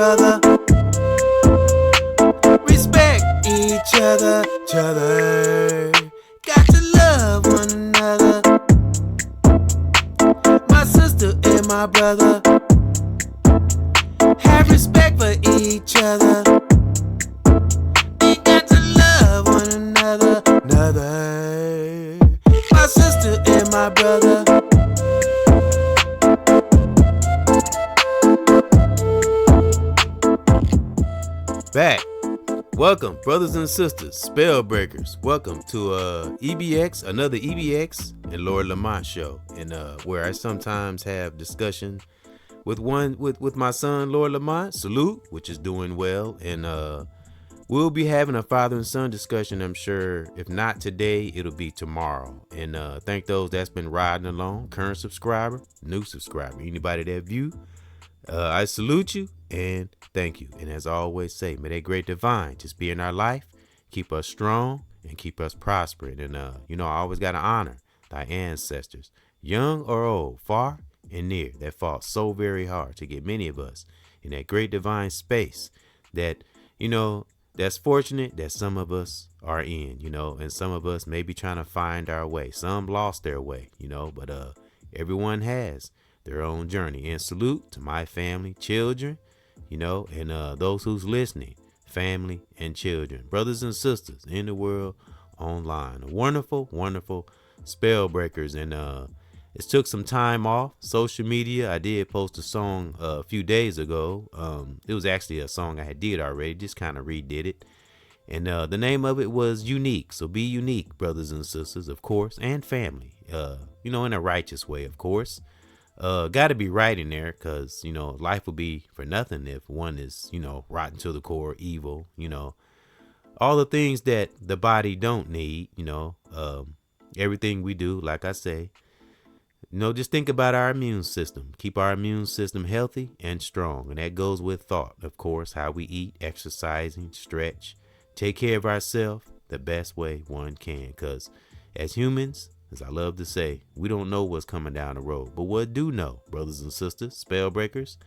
brother. Respect each other. Got to love one another. My sister and my brother. Have respect for each other. We got to love one another. My sister and my brother. Back. Welcome, brothers and sisters, spell breakers. Welcome to another EBX and Lord Lamont show, and where I sometimes have discussion with my son Lord Lamont. Salute, which is doing well, and we'll be having a father and son discussion. I'm sure, if not today, it'll be tomorrow. And thank those that's been riding along, current subscriber, new subscriber, anybody that view. I salute you and thank you. And as I always say, may that great divine just be in our life, keep us strong and keep us prospering. And, I always got to honor thy ancestors, young or old, far and near, that fought so very hard to get many of us in that great divine space that, that's fortunate that some of us are in, and some of us may be trying to find our way. Some lost their way, but everyone has their own journey. And salute to my family, children, and those who's listening, family and children, brothers and sisters in the world online. Wonderful, wonderful spell breakers. And it took some time off social media. I did post a song a few days ago. It was actually a song I had did already, just kind of redid it. And the name of it was Unique. So be unique, brothers and sisters, of course, and family, in a righteous way, of course. Got to be right in there, because life would be for nothing if one is rotten to the core, evil, all the things that the body don't need. Everything we do, like I say, just think about our immune system. Keep our immune system healthy and strong, and that goes with thought, of course. How we eat, exercising, stretch, take care of ourselves the best way one can, because as humans, as I love to say, we don't know what's coming down the road. But what do know, brothers and sisters, spell breakers,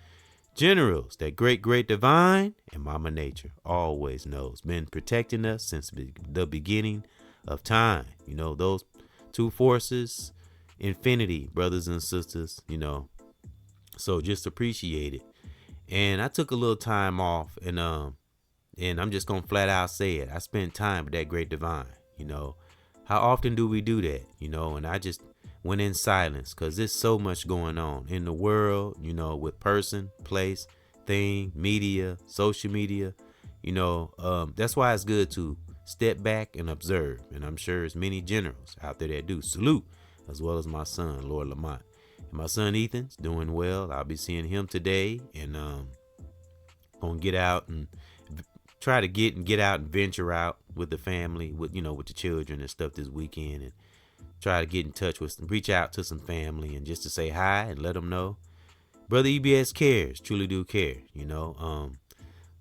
generals, that great divine, and Mama Nature always knows, been protecting us since the beginning of time. Those two forces, infinity, brothers and sisters, so just appreciate it. And I took a little time off, and I'm just gonna flat out say it. I spent time with that great divine. How often do we do that? And I just went in silence, because there's so much going on in the world, with person, place, thing, media, social media. That's why it's good to step back and observe. And I'm sure there's many generals out there that do. Salute, as well as my son, Lord Lamont. And my son Ethan's doing well. I'll be seeing him today, and gonna get out and try to get out and venture out with the family, with the children and stuff this weekend, and try to get in touch with them, reach out to some family, and just to say hi and let them know, brother EBXCARES truly do care,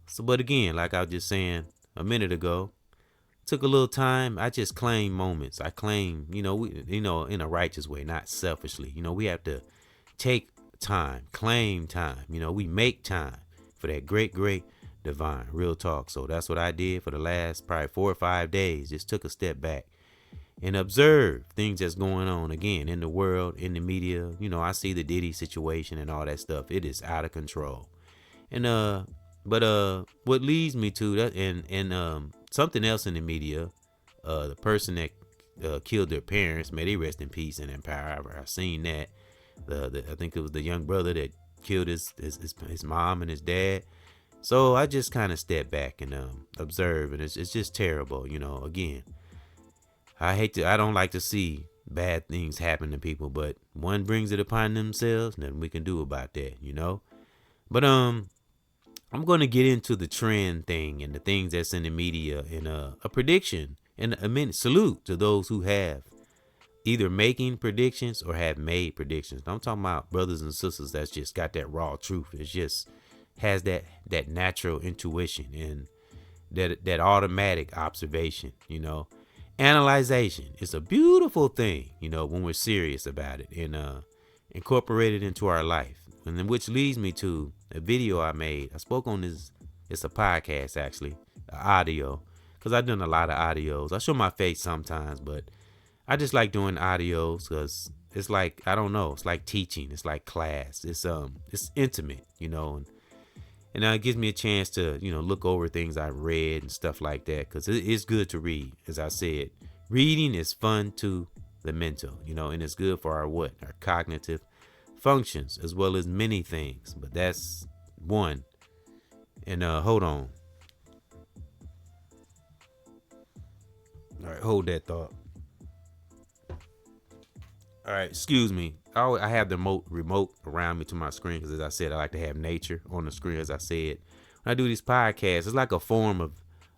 So, but again, like I was just saying a minute ago, took a little time. I just claim moments. I claim, in a righteous way, not selfishly. We have to take time, claim time. We make time for that great divine, real talk. So that's what I did for the last probably 4 or 5 days. Just took a step back and observe things that's going on again in the world, in the media. I see the Diddy situation and all that stuff. It is out of control. And but what leads me to that, and something else in the media, the person that killed their parents, may they rest in peace and in power. I've seen that. I think it was the young brother that killed his mom and his dad. So I just kind of step back and observe, and it's just terrible. Again, I don't like to see bad things happen to people, but one brings it upon themselves, nothing we can do about that, But I'm going to get into the trend thing and the things that's in the media, and a prediction, and a minute salute to those who have either making predictions or have made predictions. I'm talking about brothers and sisters that's just got that raw truth. It's just has that natural intuition and that automatic observation, Analyzation is a beautiful thing, when we're serious about it and incorporate it into our life. And then which leads me to a video I made. I spoke on this. It's a podcast actually, audio, because I've done a lot of audios. I show my face sometimes, but I just like doing audios because it's like, I don't know, it's like teaching, it's like class. It's intimate, and it gives me a chance to, look over things I read and stuff like that, because it's good to read. As I said, reading is fun to the mental, and it's good for our cognitive functions as well as many things. But that's one. And hold on. All right, hold that thought. All right, excuse me. I have the remote around me to my screen because, as I said, I like to have nature on the screen. As I said, when I do these podcasts, it's like a form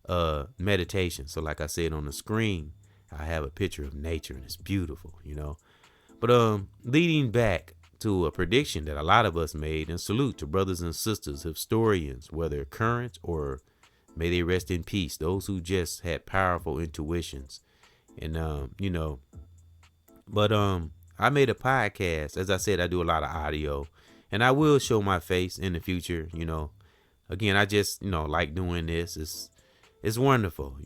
of meditation. So, like I said, on the screen, I have a picture of nature, and it's beautiful, But leading back to a prediction that a lot of us made, and salute to brothers and sisters, historians, whether current or may they rest in peace, those who just had powerful intuitions, and But I made a podcast. As I said, I do a lot of audio, and I will show my face in the future. Again, I just like doing this. It's wonderful.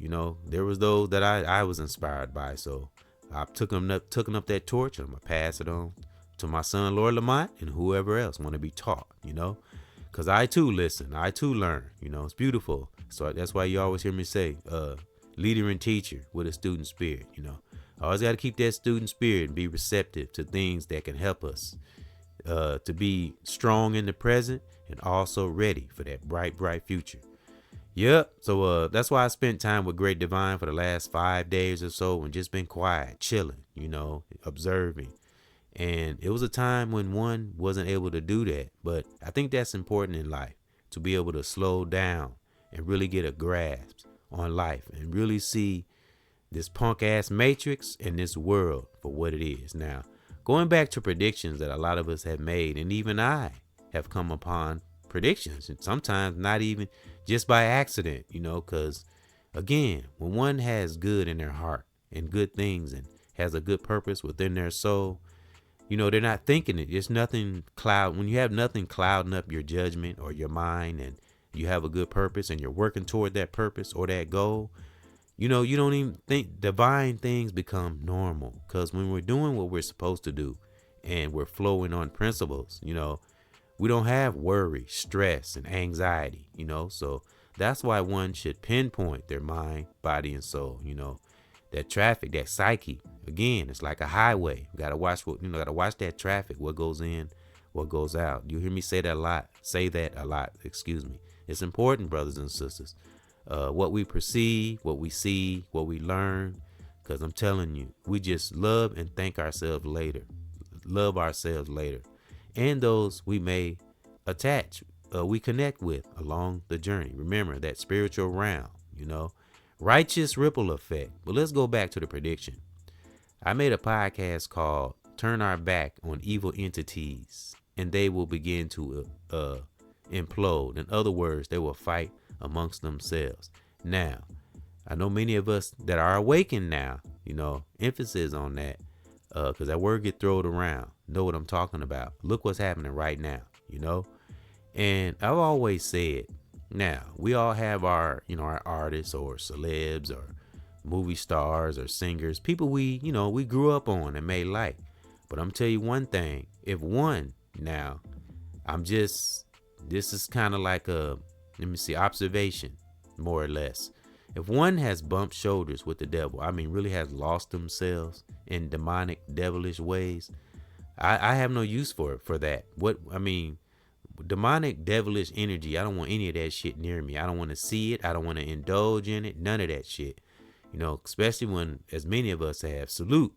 There was those that I was inspired by, so I took up that torch, and I'm gonna pass it on to my son, Lord Lamont, and whoever else want to be taught. Because I too listen, I too learn. It's beautiful. So that's why you always hear me say, leader and teacher with a student spirit. Always got to keep that student spirit and be receptive to things that can help us to be strong in the present and also ready for that bright, bright future. Yep. So that's why I spent time with Great Divine for the last 5 days or so and just been quiet, chilling, observing. And it was a time when one wasn't able to do that. But I think that's important in life, to be able to slow down and really get a grasp on life and really see this punk ass matrix and this world for what it is. Now, going back to predictions that a lot of us have made, and even I have come upon predictions, and sometimes not even just by accident, because again, when one has good in their heart and good things and has a good purpose within their soul, they're not thinking it. It's nothing when you have nothing clouding up your judgment or your mind, and you have a good purpose and you're working toward that purpose or that goal, you don't even think divine things become normal. Because when we're doing what we're supposed to do and we're flowing on principles, we don't have worry, stress, and anxiety, So that's why one should pinpoint their mind, body, and soul, that traffic, that psyche. Again, it's like a highway. You gotta watch that traffic, what goes in, what goes out. You hear me say that a lot. Excuse me. It's important, brothers and sisters. What we perceive, what we see, what we learn, because I'm telling you, we just love and thank ourselves later. Love ourselves later. And those we may we connect with along the journey. Remember that spiritual realm, righteous ripple effect. But let's go back to the prediction. I made a podcast called Turn Our Back on Evil Entities, and they will begin to implode. In other words, they will fight amongst themselves. Now, I know many of us that are awakened now, emphasis on that, because that word get thrown around. Know what I'm talking about. Look what's happening right now, And I've always said, now, we all have our artists or celebs or movie stars or singers, people we grew up on and may like. But I'm tell you one thing, if one, now, this is kind of like observation, more or less. If one has bumped shoulders with the devil, really has lost themselves in demonic, devilish ways, I have no use for that. Demonic, devilish energy, I don't want any of that shit near me. I don't want to see it. I don't want to indulge in it. None of that shit. Especially when, as many of us have, salute.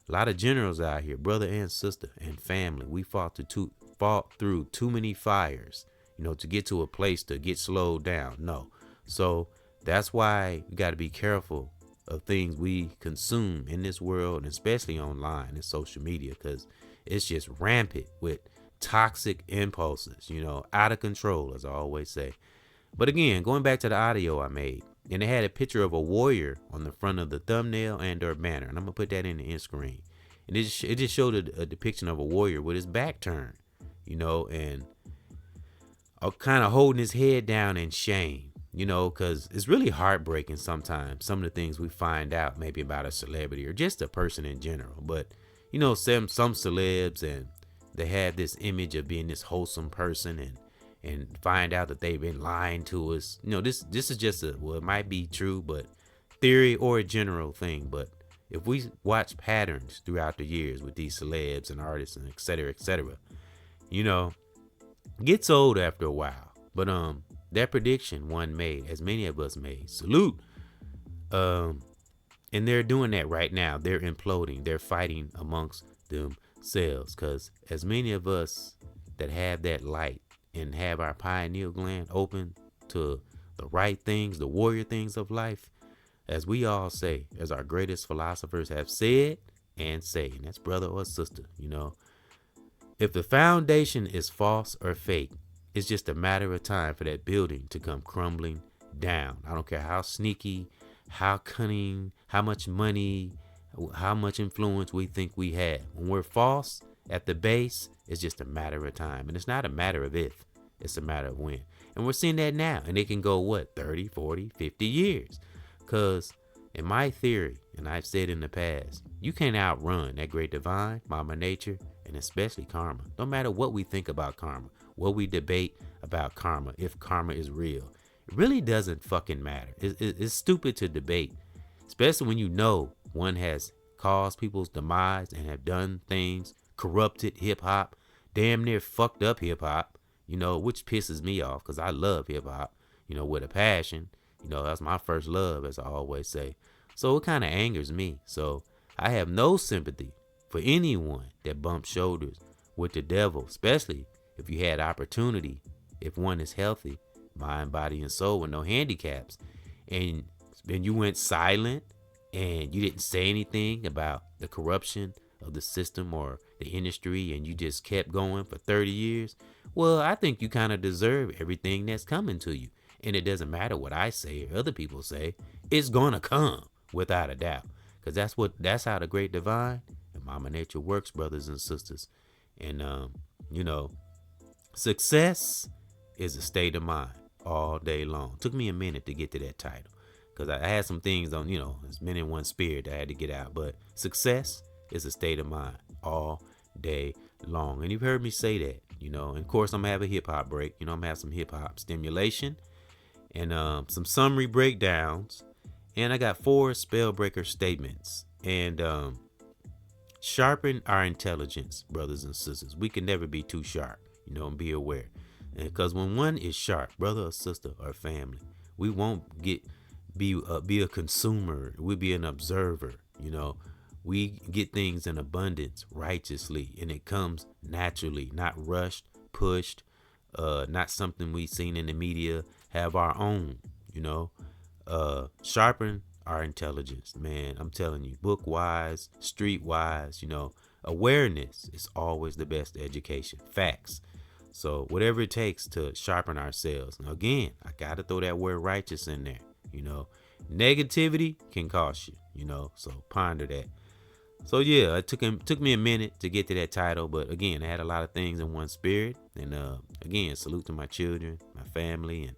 A lot of generals out here, brother and sister and family. We fought through too many fires, to get to a place to get slowed down. No. So that's why we got to be careful of things we consume in this world, and especially online and social media, because it's just rampant with toxic impulses, out of control, as I always say. But again, going back to the audio I made, and it had a picture of a warrior on the front of the thumbnail and or banner, and I'm gonna put that in the end screen. And it just showed a depiction of a warrior with his back turned, and kind of holding his head down in shame, because it's really heartbreaking sometimes, some of the things we find out maybe about a celebrity or just a person in general. But, some celebs, and they have this image of being this wholesome person, and find out that they've been lying to us. This is just it might be true, but theory or a general thing. But if we watch patterns throughout the years with these celebs and artists and et cetera, gets old after a while. But that prediction one made, as many of us made, salute. And they're doing that right now. They're imploding. They're fighting amongst themselves, because as many of us that have that light and have our pineal gland open to the right things, the warrior things of life, as we all say, as our greatest philosophers have said and say, and that's brother or sister, if the foundation is false or fake, it's just a matter of time for that building to come crumbling down. I don't care how sneaky, how cunning, how much money, how much influence we think we have. When we're false at the base, it's just a matter of time. And it's not a matter of if, it's a matter of when. And we're seeing that now. And it can go, 30, 40, 50 years. Because in my theory, and I've said in the past, you can't outrun that great divine, Mama Nature, and especially karma. No matter what we think about karma, what we debate about karma, if karma is real, it really doesn't fucking matter. It's stupid to debate, especially when one has caused people's demise and have done things, corrupted hip hop, damn near fucked up hip hop, which pisses me off, because I love hip hop, with a passion. That's my first love, as I always say. So it kind of angers me. So I have no sympathy for anyone that bumps shoulders with the devil, especially if you had opportunity, if one is healthy, mind, body, and soul, with no handicaps, and then you went silent and you didn't say anything about the corruption of the system or the industry, and you just kept going for 30 years, well, I think you kind of deserve everything that's coming to you. And it doesn't matter what I say or other people say, it's gonna come without a doubt. Because that's how the great divine and Mama Nature works, brothers and sisters. And success is a state of mind all day long. Took me a minute to get to that title, because I had some things on, it's men in one spirit that I had to get out. But success is a state of mind all day long. And you've heard me say that, and of course I'm gonna have a hip hop break. I'm gonna have some hip hop stimulation and some summary breakdowns. And I got 4 spell breaker statements. And sharpen our intelligence, brothers and sisters. We can never be too sharp, and be aware. And because when one is sharp, brother or sister or family, we won't be a consumer. We'll be an observer. We get things in abundance righteously, and it comes naturally, not rushed, pushed, not something we've seen in the media. Have our own, sharpen our intelligence, man. I'm telling you, book wise, street wise, awareness is always the best education. Facts. So whatever it takes to sharpen ourselves. Now, again, I got to throw that word righteous in there. Negativity can cost you, so ponder that. So yeah, it took me a minute to get to that title, but again, I had a lot of things in one spirit. And again, salute to my children, my family, and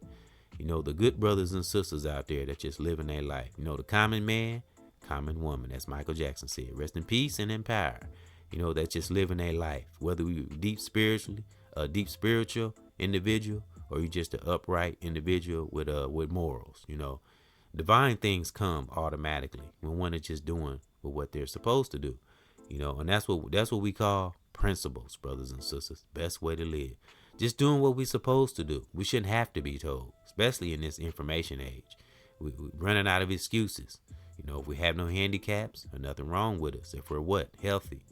the good brothers and sisters out there that just living their life. The common man, common woman, as Michael Jackson said. Rest in peace and in power. That just living their life. Whether we deep spiritual individual, or you just an upright individual with morals. Divine things come automatically when one is just doing what they're supposed to do. And that's what we call principles, brothers and sisters. Best way to live. Just doing what we're supposed to do. We shouldn't have to be told, especially in this information age. We're running out of excuses. If we have no handicaps, there's nothing wrong with us. If we're healthy,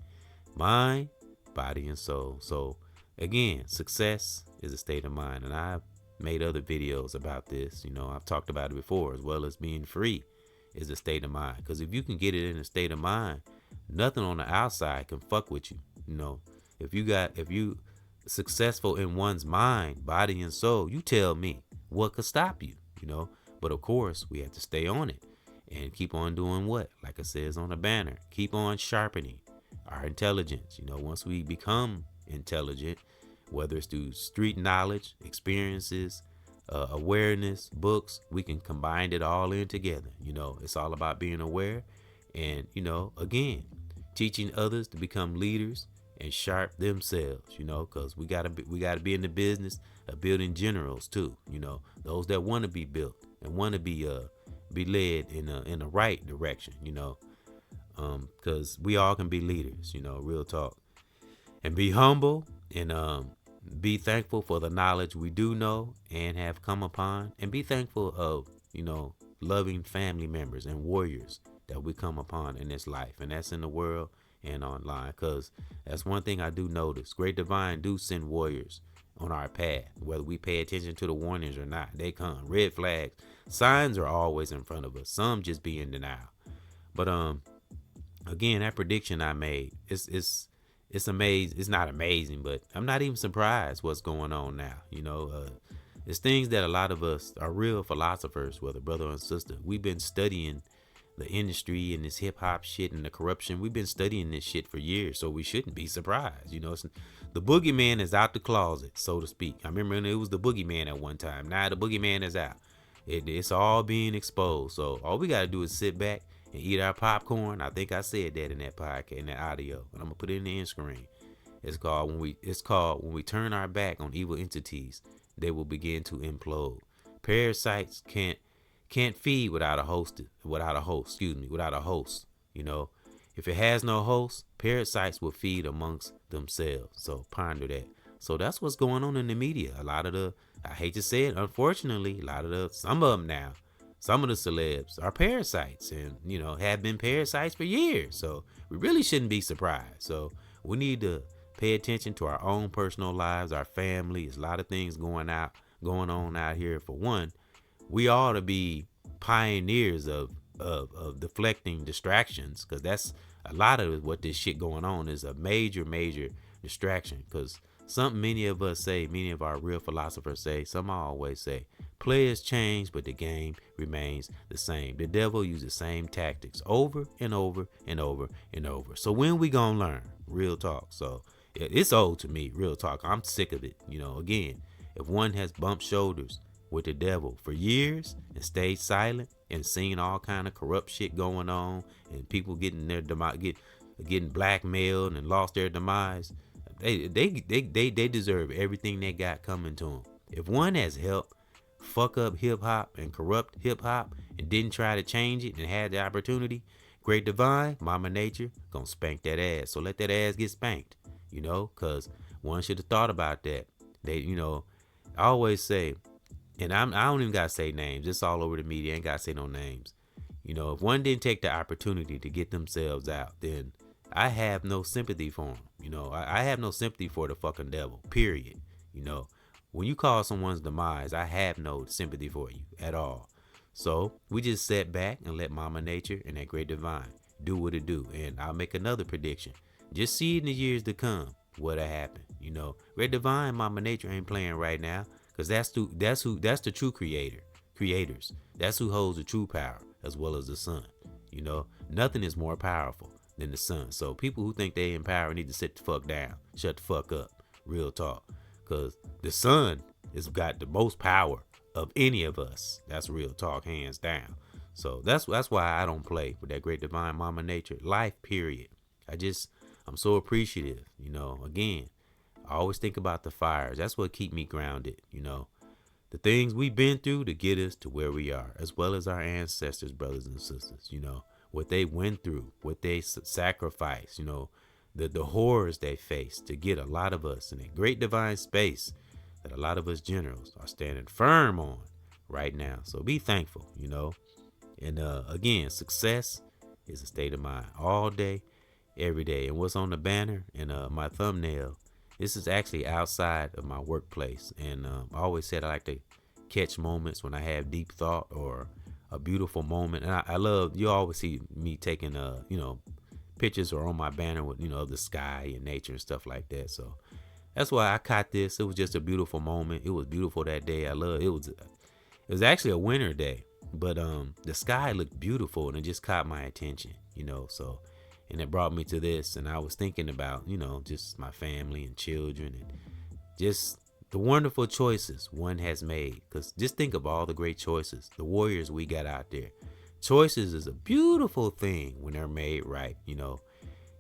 mind, body, and soul. So again, success is a state of mind. And I've made other videos about this. I've talked about it before, as well as being free is a state of mind. Because if you can get it in a state of mind, nothing on the outside can fuck with you. If you successful in one's mind, body, and soul, you tell me what could stop you. But of course, we have to stay on it and keep on doing what, like it says on the banner, keep on sharpening our intelligence. Once we become intelligent, whether it's through street knowledge, experiences, awareness, books. We can combine it all in together. It's all about being aware and, again, teaching others to become leaders and sharp themselves, because we gotta be in the business of building generals too, those that want to be built and want to be led in a right direction, because we all can be leaders, real talk, and be humble and be thankful for the knowledge we do know and have come upon, and be thankful of loving family members and warriors that we come upon in this life, and that's in the world and online, because that's one thing I do notice. Great Divine do send warriors on our path, whether we pay attention to the warnings or not. They come. Red flags, signs are always in front of us. Some just be in denial. But again, that prediction I made, it's amazing. It's not amazing, but I'm not even surprised what's going on now. It's things that a lot of us are real philosophers, whether brother or sister. We've been studying the industry and this hip hop shit and the corruption. We've been studying this shit for years, so we shouldn't be surprised. The boogeyman is out the closet, so to speak. I remember it was the boogeyman at one time. Now the boogeyman is out. It's all being exposed. So all we got to do is sit back and eat our popcorn. I think I said that in that podcast, in that audio, and I'm gonna put it in the end screen. It's called when we turn our back on evil entities, they will begin to implode. Parasites can't feed without a host. If it has no host, parasites will feed amongst themselves. So ponder that. So that's what's going on in the media. A lot of I hate to say it, unfortunately, some of them now, some of the celebs are parasites and, have been parasites for years. So we really shouldn't be surprised. So we need to pay attention to our own personal lives, our family. There's a lot of things going on out here. For one, we ought to be pioneers of deflecting distractions, because that's a lot of what this shit going on is a major distraction. Because something many of our real philosophers say, some always say, players change, but the game remains the same. The devil uses the same tactics over and over and over and over. So when we gonna learn? Real talk. So it's old to me, real talk. I'm sick of it. Again, if one has bumped shoulders with the devil for years and stayed silent and seen all kind of corrupt shit going on and people getting their getting blackmailed and lost their demise, they deserve everything they got coming to them. If one has helped fuck up hip hop and corrupt hip hop and didn't try to change it and had the opportunity, Great Divine, Mama Nature, gonna spank that ass. So let that ass get spanked, because one should have thought about that. I always say, and I don't even gotta say names. It's all over the media. I ain't gotta say no names. If one didn't take the opportunity to get themselves out, then I have no sympathy for them. I have no sympathy for the fucking devil, period. When you call someone's demise, I have no sympathy for you at all. So we just sat back and let Mama Nature and that Great Divine do what it do. And I'll make another prediction. Just see in the years to come what'll happen. Great Divine, Mama Nature ain't playing right now. Because that's the true creators. That's who holds the true power, as well as the sun. Nothing is more powerful than the sun. So people who think they in power need to sit the fuck down, shut the fuck up. Real talk. Because the sun has got the most power of any of us. That's real talk, hands down. So that's why I don't play with that Great Divine, Mama Nature. Life, period. I'm so appreciative. Again, I always think about the fires. That's what keep me grounded. The things we've been through to get us to where we are, as well as our ancestors, brothers and sisters, what they went through, what they sacrificed, the horrors they faced to get a lot of us in a great divine space that a lot of us generals are standing firm on right now. So be thankful, and again, success is a state of mind all day, every day. And what's on the banner and my thumbnail, this is actually outside of my workplace. And I always said I like to catch moments when I have deep thought or a beautiful moment. And I love, you always see me taking, pictures or on my banner with, the sky and nature and stuff like that. So that's why I caught this. It was just a beautiful moment. It was beautiful that day. I love it. It was actually a winter day, but the sky looked beautiful and it just caught my attention, so. And it brought me to this, and I was thinking about, just my family and children and just the wonderful choices one has made. Because just think of all the great choices, the warriors we got out there. Choices is a beautiful thing when they're made right,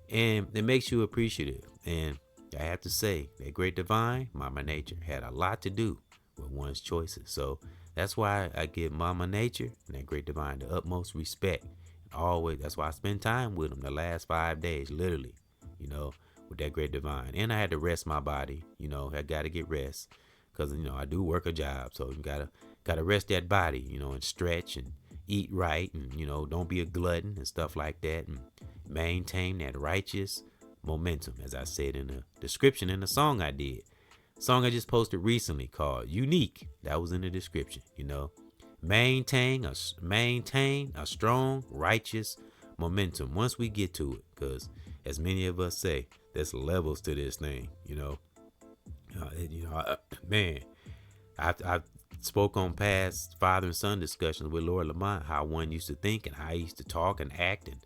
and it makes you appreciative. And I have to say, that great divine, Mama Nature, had a lot to do with one's choices. So that's why I give Mama Nature and that great divine the utmost respect. Always, that's why I spend time with them the last 5 days, literally, with that great divine. And I had to rest my body, I got to get rest because, I do work a job. So you gotta rest that body, and stretch and eat right and, don't be a glutton and stuff like that, and maintain that righteous momentum, as I said in the description in the song I did. Song I just posted recently called Unique. That was in the description, Maintain a strong, righteous momentum once we get to it. Because as many of us say, there's levels to this thing, man, I've spoke on past father and son discussions with Lord Lamont, how one used to think and how he used to talk and act. And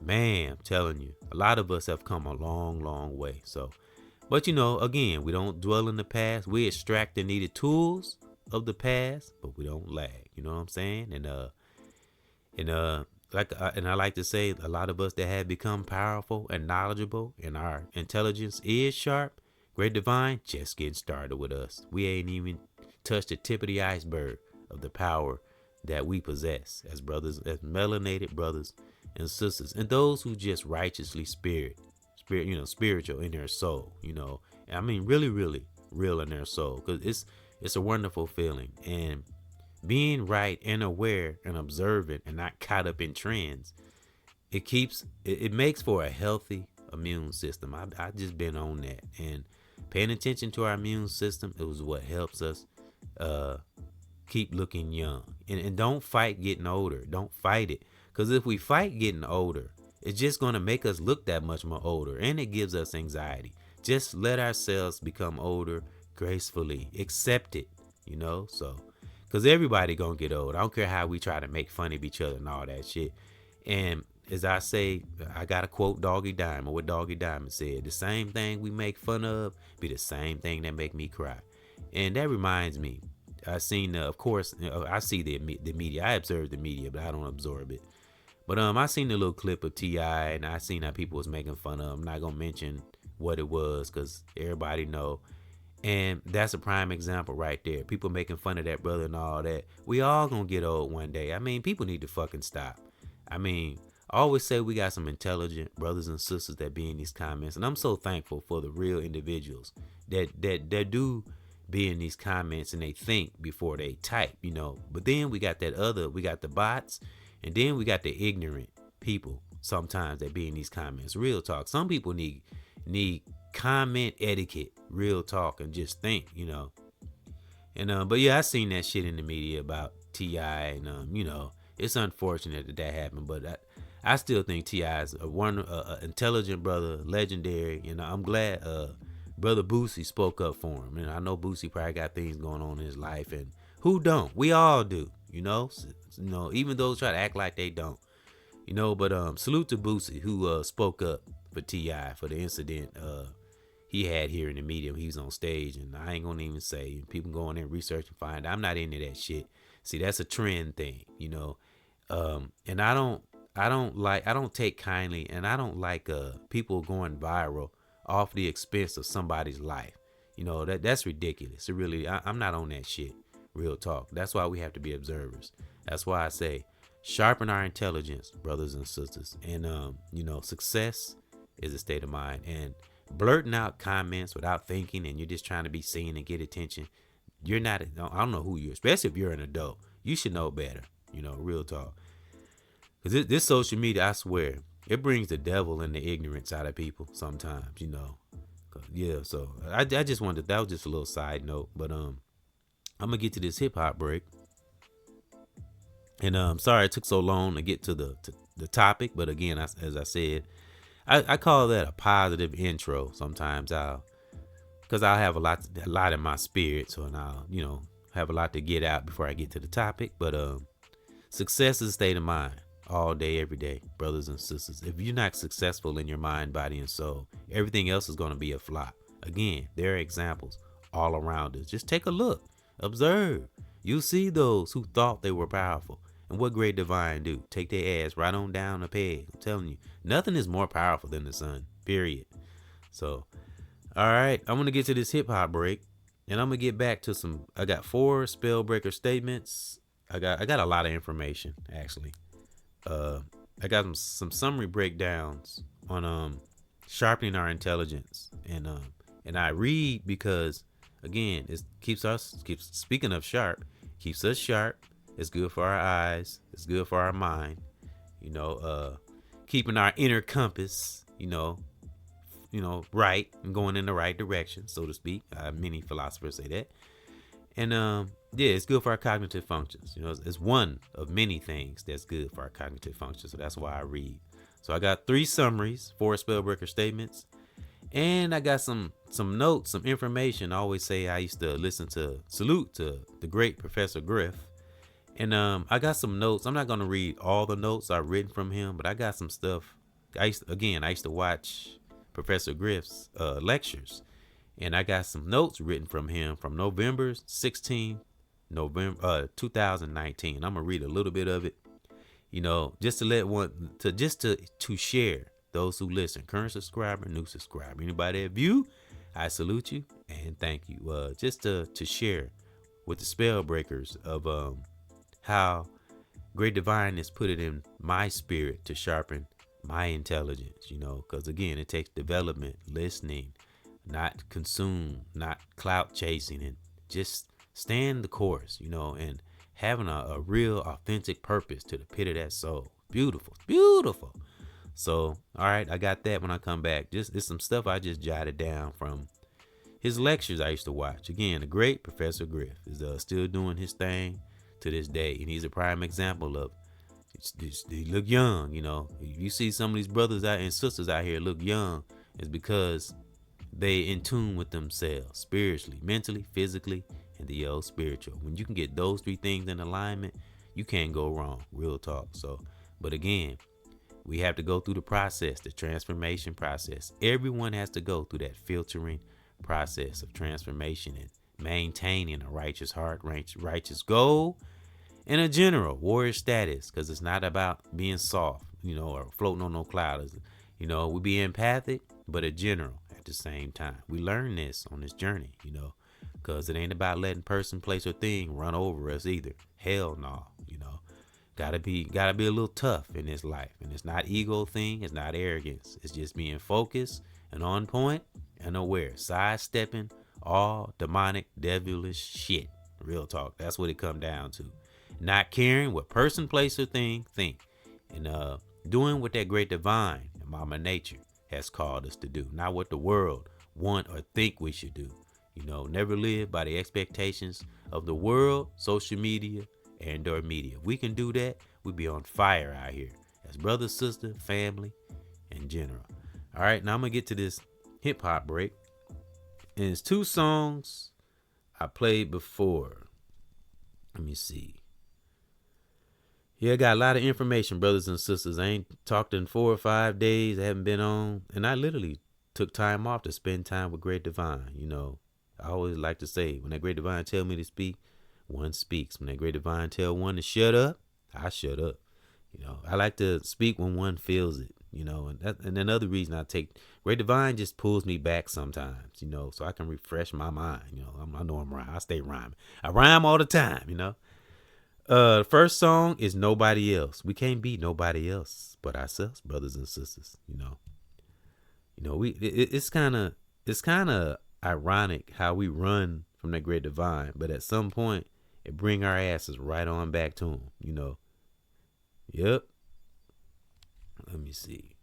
man, I'm telling you, a lot of us have come a long, long way. So, but again, we don't dwell in the past. We extract the needed tools of the past, but we don't lag. You know what I'm saying? And I like to say, a lot of us that have become powerful and knowledgeable, and our intelligence is sharp, great divine, just getting started with us. We ain't even touched the tip of the iceberg of the power that we possess as brothers, as melanated brothers and sisters, and those who just righteously spiritual in their soul. I mean, really, really real in their soul, because it's a wonderful feeling. And being right and aware and observant and not caught up in trends, it makes for a healthy immune system. I just been on that, and paying attention to our immune system, it was what helps us keep looking young. And don't fight getting older. Don't fight it, because if we fight getting older, it's just going to make us look that much more older, and it gives us anxiety. Just let ourselves become older gracefully. Accept it, so, because everybody gonna get old. I don't care how we try to make fun of each other and all that shit. And as I say, I gotta quote Doggy Diamond, what Doggy Diamond said: the same thing we make fun of be the same thing that make me cry. And that reminds me, I seen, of course, I see the media. I observe the media, but I don't absorb it. But I seen the little clip of T.I. and I seen how people was making fun of him. I'm not gonna mention what it was, because everybody know. And that's a prime example right there. People making fun of that brother and all that. We all gonna get old one day. I mean, people need to fucking stop. I mean, I always say we got some intelligent brothers and sisters that be in these comments, and I'm so thankful for the real individuals that do be in these comments and they think before they type, But then we got the bots, and then we got the ignorant people sometimes that be in these comments. Real talk. Some people need comment etiquette, real talk, and just think, And but yeah, I seen that shit in the media about T.I. and it's unfortunate that happened, but I still think T.I. is a intelligent brother, legendary. I'm glad brother Boosie spoke up for him. And I know Boosie probably got things going on in his life, and who don't? We all do, even those try to act like they don't. But salute to Boosie, who spoke up for T.I. for the incident he had here in the media when he was on stage. And I ain't gonna even say, people go in there and research and find, I'm not into that shit. See, that's a trend thing, and I don't take kindly, and I don't like people going viral off the expense of somebody's life. That's ridiculous. It really, I'm not on that shit. Real talk. That's why we have to be observers. That's why I say, sharpen our intelligence, brothers and sisters. And success is a state of mind. And blurting out comments without thinking, and you're just trying to be seen and get attention, you're not, I don't know who you are, especially if you're an adult. You should know better, real talk. Because this social media, I swear, it brings the devil and the ignorance out of people sometimes, Yeah, so I just wanted, that was just a little side note. But I'm going to get to this hip hop break. And sorry it took so long to get to the topic. But again, as I said, I call that a positive intro. Sometimes because I'll have a lot in my spirit, so I'll have a lot to get out before I get to the topic. But success is a state of mind, all day, every day, brothers and sisters. If you're not successful in your mind, body, and soul, everything else is going to be a flop. Again, there are examples all around us. Just take a look, observe. You'll see those who thought they were powerful. And what great divine do? Take their ass right on down a peg. I'm telling you, nothing is more powerful than the sun, period. So, all right, I'm going to get to this hip hop break, and I'm going to get back to I got 4 spell breaker statements. I got a lot of information, actually. I got some summary breakdowns on sharpening our intelligence, and I read because, again, it keeps speaking of sharp, keeps us sharp. It's good for our eyes. It's good for our mind. Keeping our inner compass, right and going in the right direction, so to speak. Many philosophers say that. And it's good for our cognitive functions. It's one of many things that's good for our cognitive functions. So that's why I read. So I got 3 summaries, 4 spellbreaker statements, and I got some notes, some information. I always say I used to salute to the great Professor Griff. And I got some notes. I'm not going to read all the notes I've written from him, but I got some stuff. I used to watch Professor Griff's lectures. And I got some notes written from him from November 16, 2019. I'm gonna read a little bit of it, just to share those who listen. Current subscriber, new subscriber, anybody that view, I salute you and thank you. Just to share with the spell breakers of how great divine has put it in my spirit to sharpen my intelligence. Because again, it takes development, listening, not consume, not clout chasing, and just stand the course, and having a real authentic purpose to the pit of that soul. Beautiful, beautiful. So, all right, I got that when I come back. It's some stuff I just jotted down from his lectures I used to watch. Again, the great Professor Griff is still doing his thing to this day, and he's a prime example of they look young. If you see some of these brothers out and sisters out here look young, it's because they in tune with themselves spiritually, mentally, physically, and the spiritual. When you can get those 3 things in alignment, you can't go wrong. Real talk. So, but again, we have to go through the process, the transformation process. Everyone has to go through that filtering process of transformation and maintaining a righteous heart, righteous goal, and a general warrior status. Because it's not about being soft, or floating on no clouds. We be empathic, but a general at the same time. We learn this on this journey, because it ain't about letting person, place, or thing run over us either. Hell no, gotta be a little tough in this life. And it's not ego thing, it's not arrogance. It's just being focused and on point and aware, sidestepping all demonic, devilish shit. Real talk. That's what it come down to. Not caring what person, place, or thing think, and doing what that great divine and Mama Nature has called us to do, not what the world want or think we should do. Never live by the expectations of the world, social media, and or media. If we can do that, we be on fire out here as brother, sister, family, and general. All right, now I'm gonna get to this hip hop break, and it's 2 songs I played before. Let me see. Yeah, I got a lot of information, brothers and sisters. I ain't talked in 4 or 5 days. I haven't been on, and I literally took time off to spend time with Great Divine. I always like to say, when that Great Divine tell me to speak, one speaks. When that Great Divine tell one to shut up, I shut up. I like to speak when one feels it. And another reason I take Great Divine just pulls me back sometimes. So I can refresh my mind. I know I'm rhyming. I stay rhyming. I rhyme all the time. The first song is Nobody Else. We can't be nobody else but ourselves, brothers and sisters. It's kind of ironic how we run from that great divine, but at some point it bring our asses right on back to him. Yep. Let me see.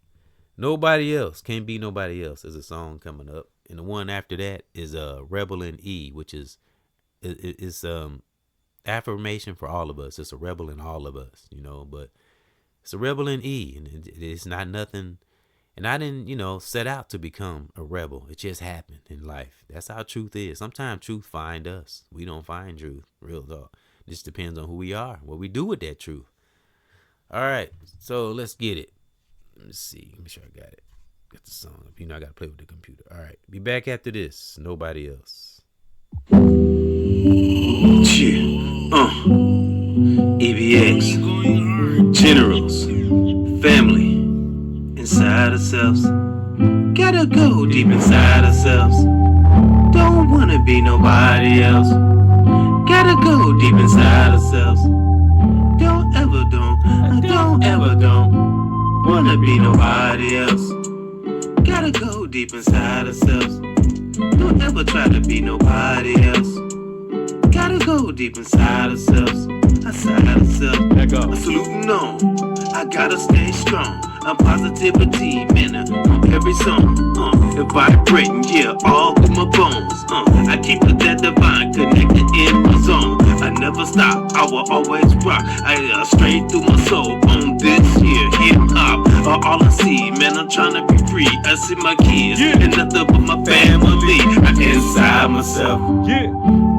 Nobody Else, Can't Be Nobody Else is a song coming up, and the one after that is Rebel in E, which is affirmation for all of us. It's a rebel in all of us, but it's a rebel in E, and it's not nothing. And I didn't, set out to become a rebel. It just happened in life. That's how truth is. Sometimes truth find us. We don't find truth. Real talk. It just depends on who we are, what we do with that truth. All right, so let's get it. Let me see. Make sure I got it. Got the song up. I got to play with the computer. All right, be back after this. Nobody Else. EBX, generals, family, inside ourselves. Gotta go deep inside ourselves. Don't wanna be nobody else. Gotta go deep inside ourselves. Don't wanna be nobody else. Gotta go deep inside ourselves. Don't ever try to be nobody else. Gotta go deep inside ourselves. Outside ourselves. I'm saluting on. I gotta stay strong. I'm positivity, man, on every song. And vibrating, yeah, all through my bones. I keep it that divine connected in my zone. I never stop, I will always rock. I straight through my soul on this here hip hop. All I see, man, I'm trying to be free. I see my kids and nothing but my family. I'm inside myself.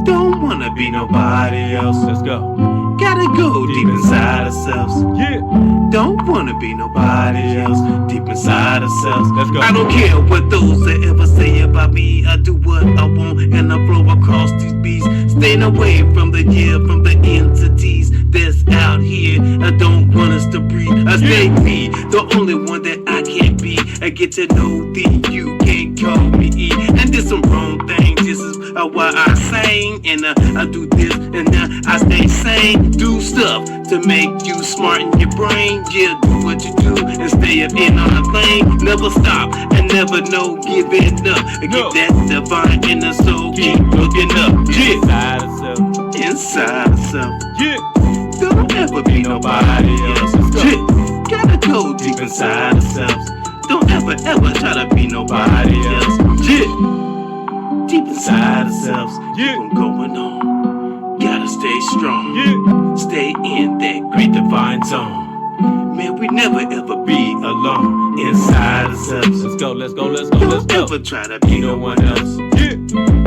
Don't wanna be nobody else. Let's go. Gotta go deep inside ourselves. Don't wanna be nobody else. Deep inside ourselves. Let's go. I don't care what those that ever say about me. I do what I want and I flow across these beats. Staying away from the entities that's out here. I don't want us to breathe. I stay me, the only one that I can't be. I get to know thee, you can't call me E. And there's some wrong things. This is why I sing and I do this and I stay sane. Do stuff to make you smart in your brain. Yeah, do what you do and stay up in on the thing. Never stop and never giving up. And keep that divine in the soul. Keep looking up. Inside ourselves. Inside ourselves. Don't ever be nobody else. Gotta go deep inside ourselves. Don't ever try to be nobody else. Deep inside ourselves. Keep on going on. Gotta stay strong. Stay in that great divine zone. Man, we never ever be alone. Inside ourselves. Let's go. Don't ever try to be no one else.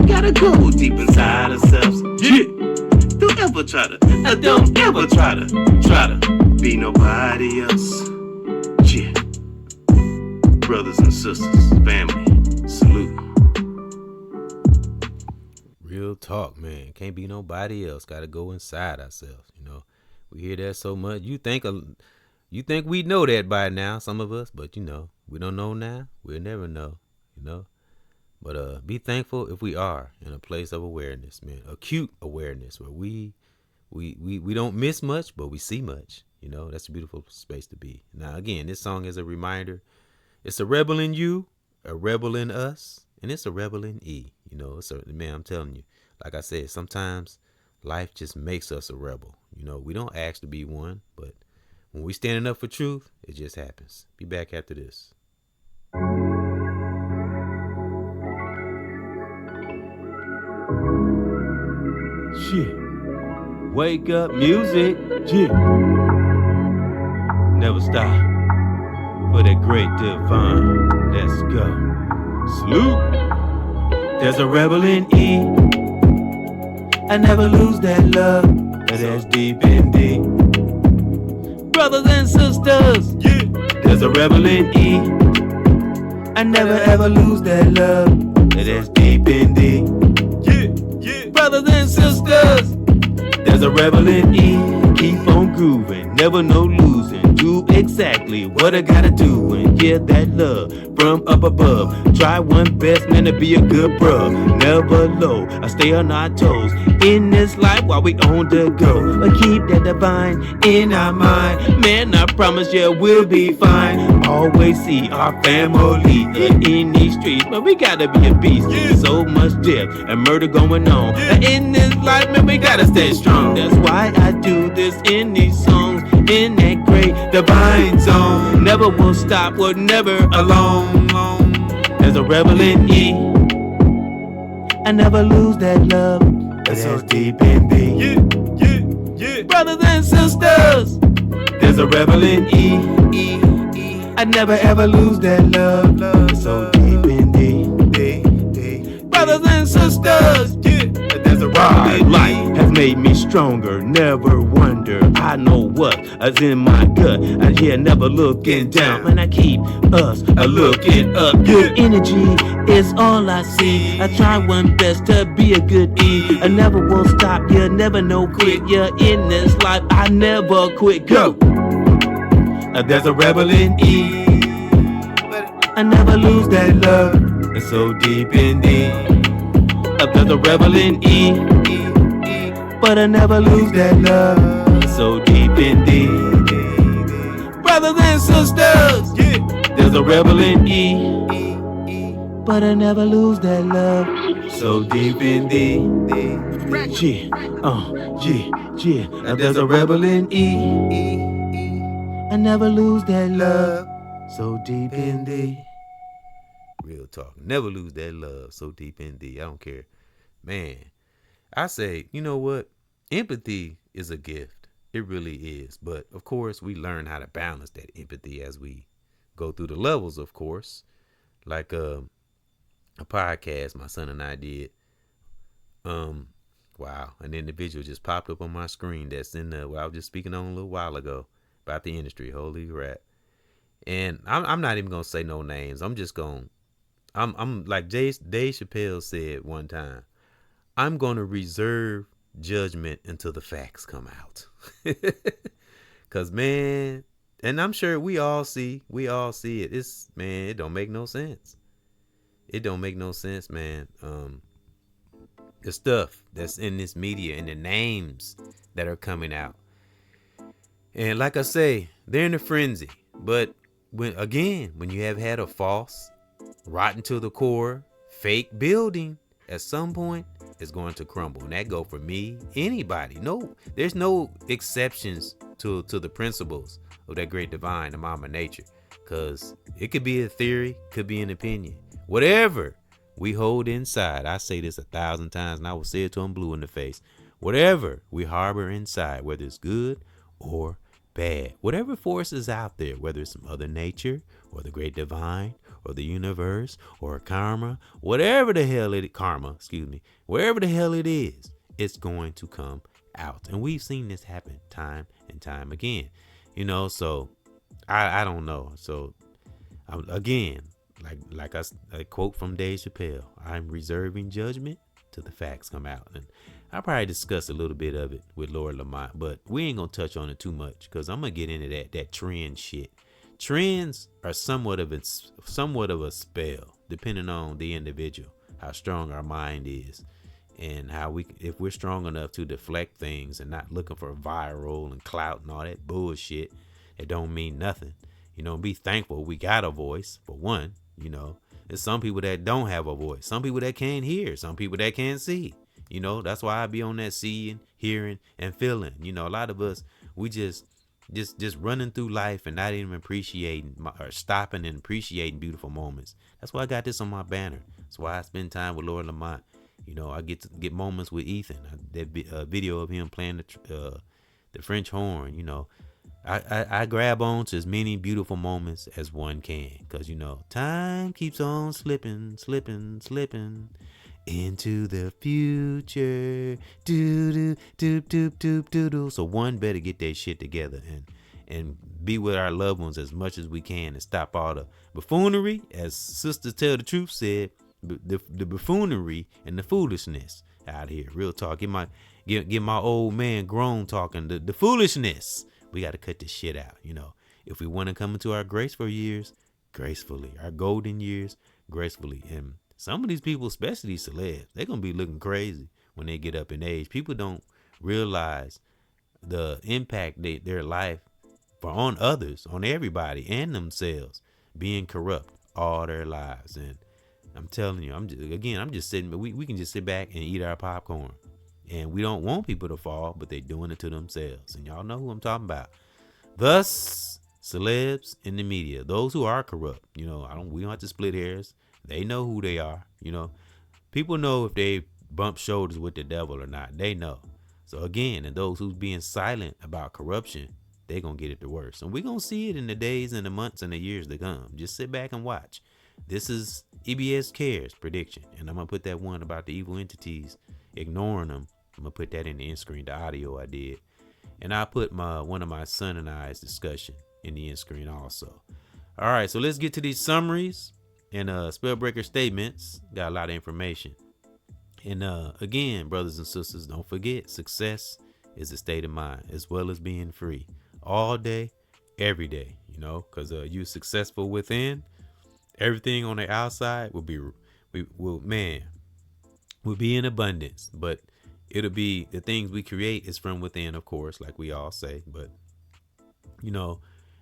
Gotta go deep inside ourselves. Don't ever try to be nobody else. Brothers and sisters, family, salute. Real talk, man. Can't be nobody else. Gotta go inside ourselves. You know, we hear that so much. You think we know that by now, some of us, but you know, we don't know now. We'll never know. You know, but be thankful if we are in a place of awareness, man. Acute awareness where we don't miss much, but we see much. You know, that's a beautiful space to be. Now, again, this song is a reminder. It's a rebel in you, a rebel in us, and it's a rebel in E. You know, man, I'm telling you, like I said, sometimes life just makes us a rebel. You know, we don't ask to be one, but when we standing up for truth, it just happens. Be back after this. Wake up music. Never stop for that great divine. Let's go. Salute. There's a rebel in E. I never lose that love. That's deep in D. Brothers and sisters. There's a rebel in E. I never ever lose that love. That's deep in D. Brothers and sisters. There's a rebel in E. Keep on grooving, never no losing. Do exactly what I gotta do and get that love from up above. Try one best, man, to be a good bruh. Never low, I stay on our toes in this life while we on the go. But keep that divine in our mind, man, I promise you we'll be fine. Always see our family in these streets, but we gotta be a beast. So much death and murder going on in this life, man, we gotta stay strong. That's why I do this in these songs, in that great divine zone. Never will stop, we're never alone. There's a rebel in E. I never lose that love. That's deep in B. Brothers and sisters. There's a rebel in E. I never ever lose that love. It's so deep in D. Brothers and sisters. There's a rebel in E. made me stronger. Never wonder, I know what is in my gut. I never looking down. Man, I keep us looking up. Good energy is all I see. I try one best to be a good E. I never will stop, you never know quit. You're in this life, I never quit. Go! There's a rebel in E. I never lose that love. It's so deep in D. There's a rebel in E. But I never lose that love. It's so deep in D. Brothers and sisters, there's a rebel in E. But I never lose that love. So deep in D. There's a rebel in E. I never lose that love. So deep in D. Real talk. Never lose that love. So deep in D. I don't care. Man, I say, you know what? Empathy is a gift. It really is. But of course, we learn how to balance that empathy as we go through the levels, of course. Like a podcast my son and I did. Wow, an individual just popped up on my screen that's in the, what I was just speaking on a little while ago about the industry. Holy crap. And I'm not even gonna say no names. I'm just gonna, I'm like Dave Chappelle said one time, I'm gonna reserve judgment until the facts come out. Cause man, and I'm sure we all see it. It's, man, it don't make no sense. It don't make no sense, man. The stuff that's in this media and the names that are coming out. And like I say, they're in a frenzy. But when you have had a false, rotten to the core, fake building, at some point it's going to crumble. And that go for me, anybody. No, there's no exceptions to the principles of that great divine, the mama nature. Because it could be a theory, could be an opinion. Whatever we hold inside, I say this 1,000 times and I will say it till I'm blue in the face. Whatever we harbor inside, whether it's good or bad, whatever force is out there, whether it's Mother Nature or the great divine or the universe or karma, whatever the hell wherever the hell it is, it's going to come out. And we've seen this happen time and time again, so I don't know. So again, like a quote from Dave Chappelle, I'm reserving judgment till the facts come out. And I'll probably discuss a little bit of it with Lord Lamont, but we ain't gonna touch on it too much because I'm gonna get into that trend shit. Trends are somewhat of a spell, depending on the individual, how strong our mind is, and if we're strong enough to deflect things and not looking for viral and clout and all that bullshit, it don't mean nothing. Be thankful we got a voice for one. There's some people that don't have a voice, some people that can't hear, some people that can't see. That's why I be on that seeing, hearing, and feeling. A lot of us, we just running through life and not even appreciating or stopping and appreciating beautiful moments. That's why I got this on my banner. That's why I spend time with Lord Lamont. I get moments with Ethan. That video of him playing the French horn. I grab on to as many beautiful moments as one can, because time keeps on slipping into the future. Do. So one better get that shit together and be with our loved ones as much as we can and stop all the buffoonery, as Sister Tell the Truth said, the buffoonery and the foolishness out here. Real talk. Get my old man grown talking. The foolishness. We got to cut this shit out. If we want to come into our graceful years, gracefully, our golden years, gracefully. And some of these people, especially these celebs, they're going to be looking crazy when they get up in age. People don't realize the impact their life on others, on everybody and themselves, being corrupt all their lives. And I'm telling you, I'm just sitting, we can just sit back and eat our popcorn. And we don't want people to fall, but they're doing it to themselves. And y'all know who I'm talking about. Thus, celebs in the media, those who are corrupt, we don't have to split hairs. They know who they are. People know if they bump shoulders with the devil or not. They know. So again, and those who's being silent about corruption, they're going to get it the worst. And we're going to see it in the days and the months and the years to come. Just sit back and watch. This is EBXCARES prediction. And I'm going to put that one about the evil entities, ignoring them I'm gonna put that in the end screen, the audio I did. And I put one of my son and I's discussion in the end screen also. All right, so let's get to these summaries and spellbreaker statements. Got a lot of information. And again, brothers and sisters, don't forget, success is a state of mind as well as being free all day, every day, because you successful within, everything on the outside will be in abundance. But it'll be the things we create is from within, of course, like we all say. But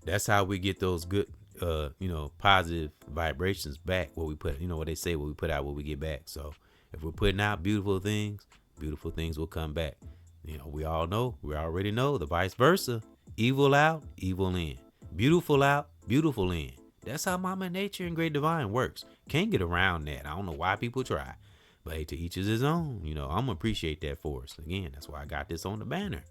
that's how we get those good positive vibrations back. What we put, what they say, what we put out, what we get back. So if we're putting out beautiful things will come back. We already know the vice versa. Evil out, evil in. Beautiful out, beautiful in. That's how Mama Nature and Great Divine works. Can't get around that. I don't know why people try. But hey, to each is his own. I'm going to appreciate that for us. Again, that's why I got this on the banner.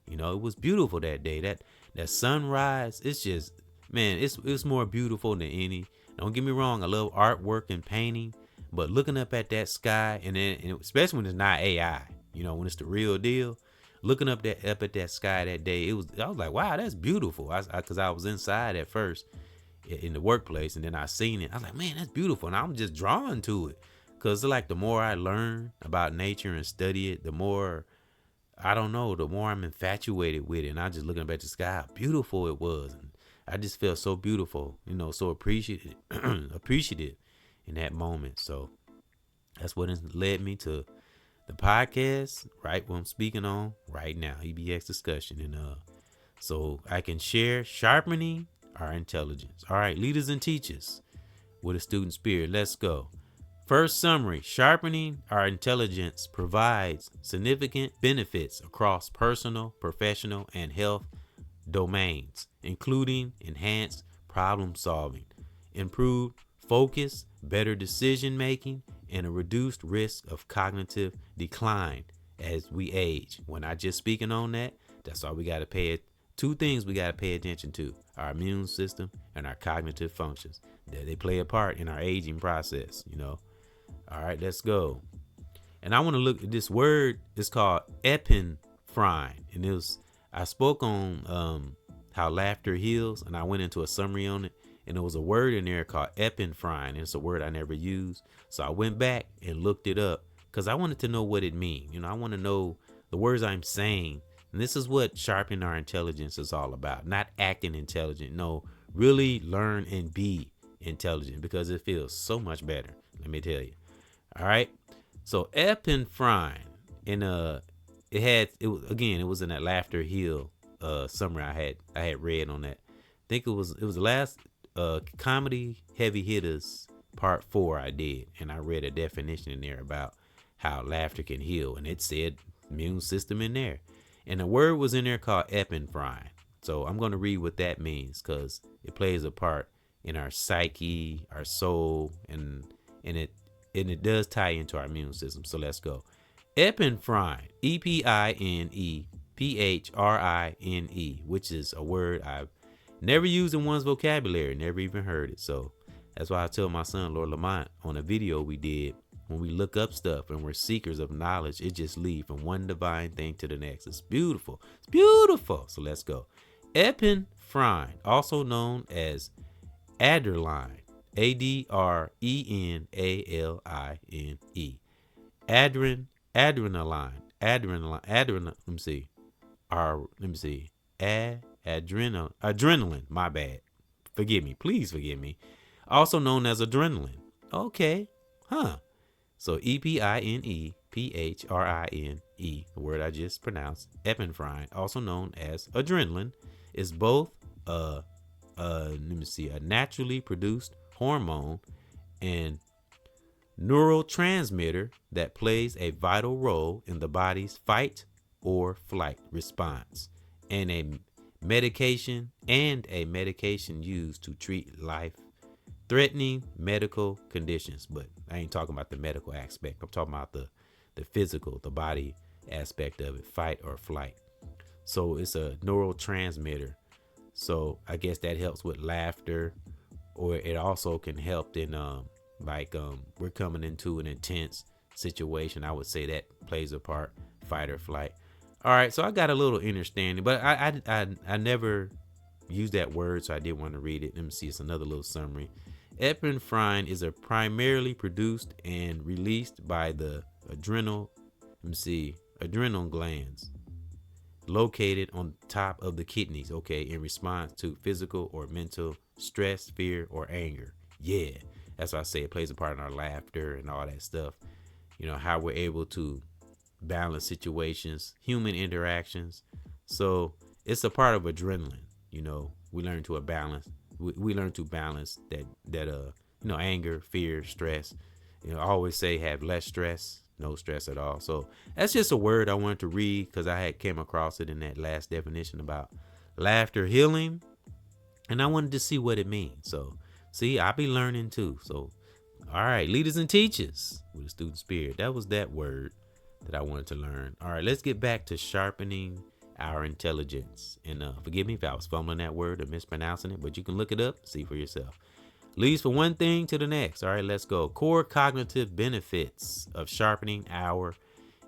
It was beautiful that day. That sunrise, it's just, man, it's more beautiful than any. Don't get me wrong. I love artwork and painting. But looking up at that sky, and especially when it's not AI, when it's the real deal, looking up at that sky that day, I was like, wow, that's beautiful. Because I was inside at first in the workplace, and then I seen it. I was like, man, that's beautiful. And I'm just drawn to it. Because like the more I learn about nature and study it, the more, the more I'm infatuated with it. And I just looking up at the sky, how beautiful it was. And I just felt so beautiful, so appreciative in that moment. So that's what has led me to the podcast, right? What I'm speaking on right now, EBX discussion. And so I can share sharpening our intelligence. All right, leaders and teachers with a student spirit. Let's go. First summary, sharpening our intelligence provides significant benefits across personal, professional, and health domains, including enhanced problem solving, improved focus, better decision making, and a reduced risk of cognitive decline as we age. When I just speaking on that, that's all we got to pay it. Two things we got to pay attention to: our immune system and our cognitive functions. They play a part in our aging process, All right, let's go. And I want to look at this word. It's called epinephrine. And I spoke on how laughter heals, and I went into a summary on it. And there was a word in there called epinephrine. And it's a word I never used. So I went back and looked it up because I wanted to know what it means. I want to know the words I'm saying. And this is what sharpening our intelligence is all about. Not acting intelligent. No, really learn and be intelligent, because it feels so much better. Let me tell you. All right. So epinephrine, and it was in that Laughter Hill summary I had read on that. I think it was the last comedy heavy hitters part 4 I did, and I read a definition in there about how laughter can heal, and it said immune system in there, and the word was in there called epinephrine. So I'm going to read what that means, because it plays a part in our psyche, our soul, and it does tie into our immune system. So let's go. Epinephrine, EPINEPHRINE, which is a word I've never used in one's vocabulary, never even heard it. So that's why I tell my son, Lord Lamont, on a video we did, when we look up stuff and we're seekers of knowledge, it just leads from one divine thing to the next. It's beautiful. It's beautiful. So let's go. Epinephrine, also known as adrenaline, ADRENALINE. Adrenaline, my bad. Forgive me, please forgive me. Also known as adrenaline. Okay, So EPINEPHRINE, the word I just pronounced, epinephrine, also known as adrenaline, is both a naturally produced hormone and neurotransmitter that plays a vital role in the body's fight or flight response, and a medication used to treat life-threatening medical conditions. But I ain't talking about the medical aspect. I'm talking about the physical, the body aspect of it, fight or flight. So it's a neurotransmitter. So I guess that helps with laughter, or it also can help in we're coming into an intense situation. I would say that plays a part. fight or flight. All right, so I got a little understanding, but I never used that word, so I did want to read it. Let me see, it's another little summary. Epinephrine is a primarily produced and released by the adrenal glands located on top of the kidneys, okay, in response to physical or mental stress, fear, or anger. Yeah, that's why I say it plays a part in our laughter and all that stuff. You know, how we're able to balance situations, human interactions. So it's a part of adrenaline. You know, we learn to balance. We learn to balance that anger, fear, stress. You know, I always say have less stress, no stress at all. So that's just a word I wanted to read because I had came across it in that last definition about laughter healing, and I wanted to see what it means. So see, I be learning too. So all right, leaders and teachers with a student spirit. That was that word that I wanted to learn. All right, let's get back to sharpening our intelligence. And forgive me if I was fumbling that word or mispronouncing it, but you can look it up, see for yourself. Leads from one thing to the next. All right, let's go. Core cognitive benefits of sharpening our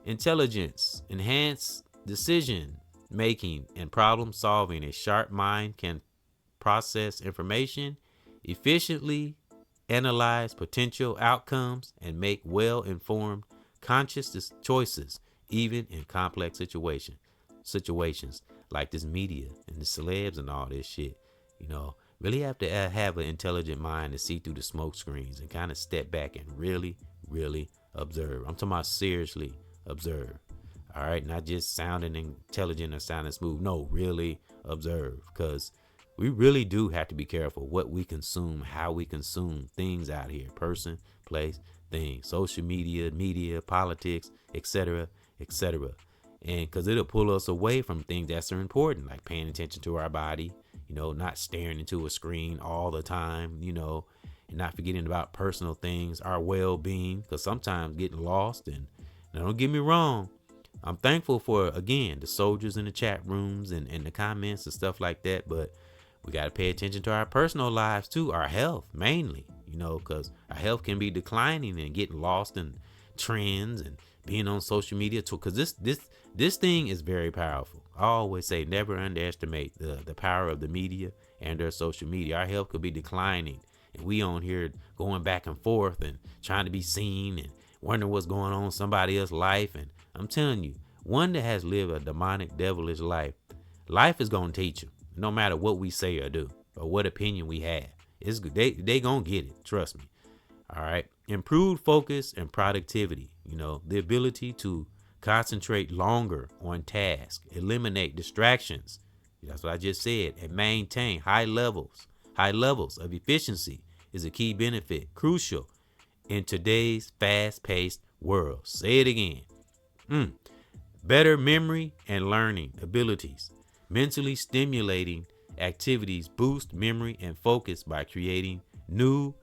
intelligence. Enhance decision making and problem solving. A sharp mind can process information efficiently, analyze potential outcomes, and make well-informed, conscious choices, even in complex situations like this media and the celebs and all this shit. You know, really have to have an intelligent mind to see through the smoke screens and kind of step back and really, really observe. I'm talking about seriously observe. All right, not just sounding intelligent or sounding smooth. No, really observe, because we really do have to be careful what we consume, how we consume things out here. Person, place, things, social media, politics, etc., etc. And because it'll pull us away from things that are important, like paying attention to our body, you know, not staring into a screen all the time, you know, and not forgetting about personal things, our well-being, because sometimes getting lost. And now, don't get me wrong, I'm thankful for, again, the soldiers in the chat rooms and the comments and stuff like that, but we got to pay attention to our personal lives too, our health mainly, you know, because our health can be declining and getting lost in trends and being on social media too, because this thing is very powerful. I always say never underestimate the power of the media and their social media. Our health could be declining, and we on here going back and forth and trying to be seen and wondering what's going on in somebody else's life. And I'm telling you, one that has lived a demonic, devilish life is going to teach you. No matter what we say or do or what opinion we have, it's they gonna get it. Trust me. All right. Improved focus and productivity. You know, the ability to concentrate longer on tasks, eliminate distractions. That's what I just said, and maintain high levels of efficiency is a key benefit, crucial in today's fast-paced world. Say it again. Better memory and learning abilities. Mentally stimulating activities boost memory and focus by creating new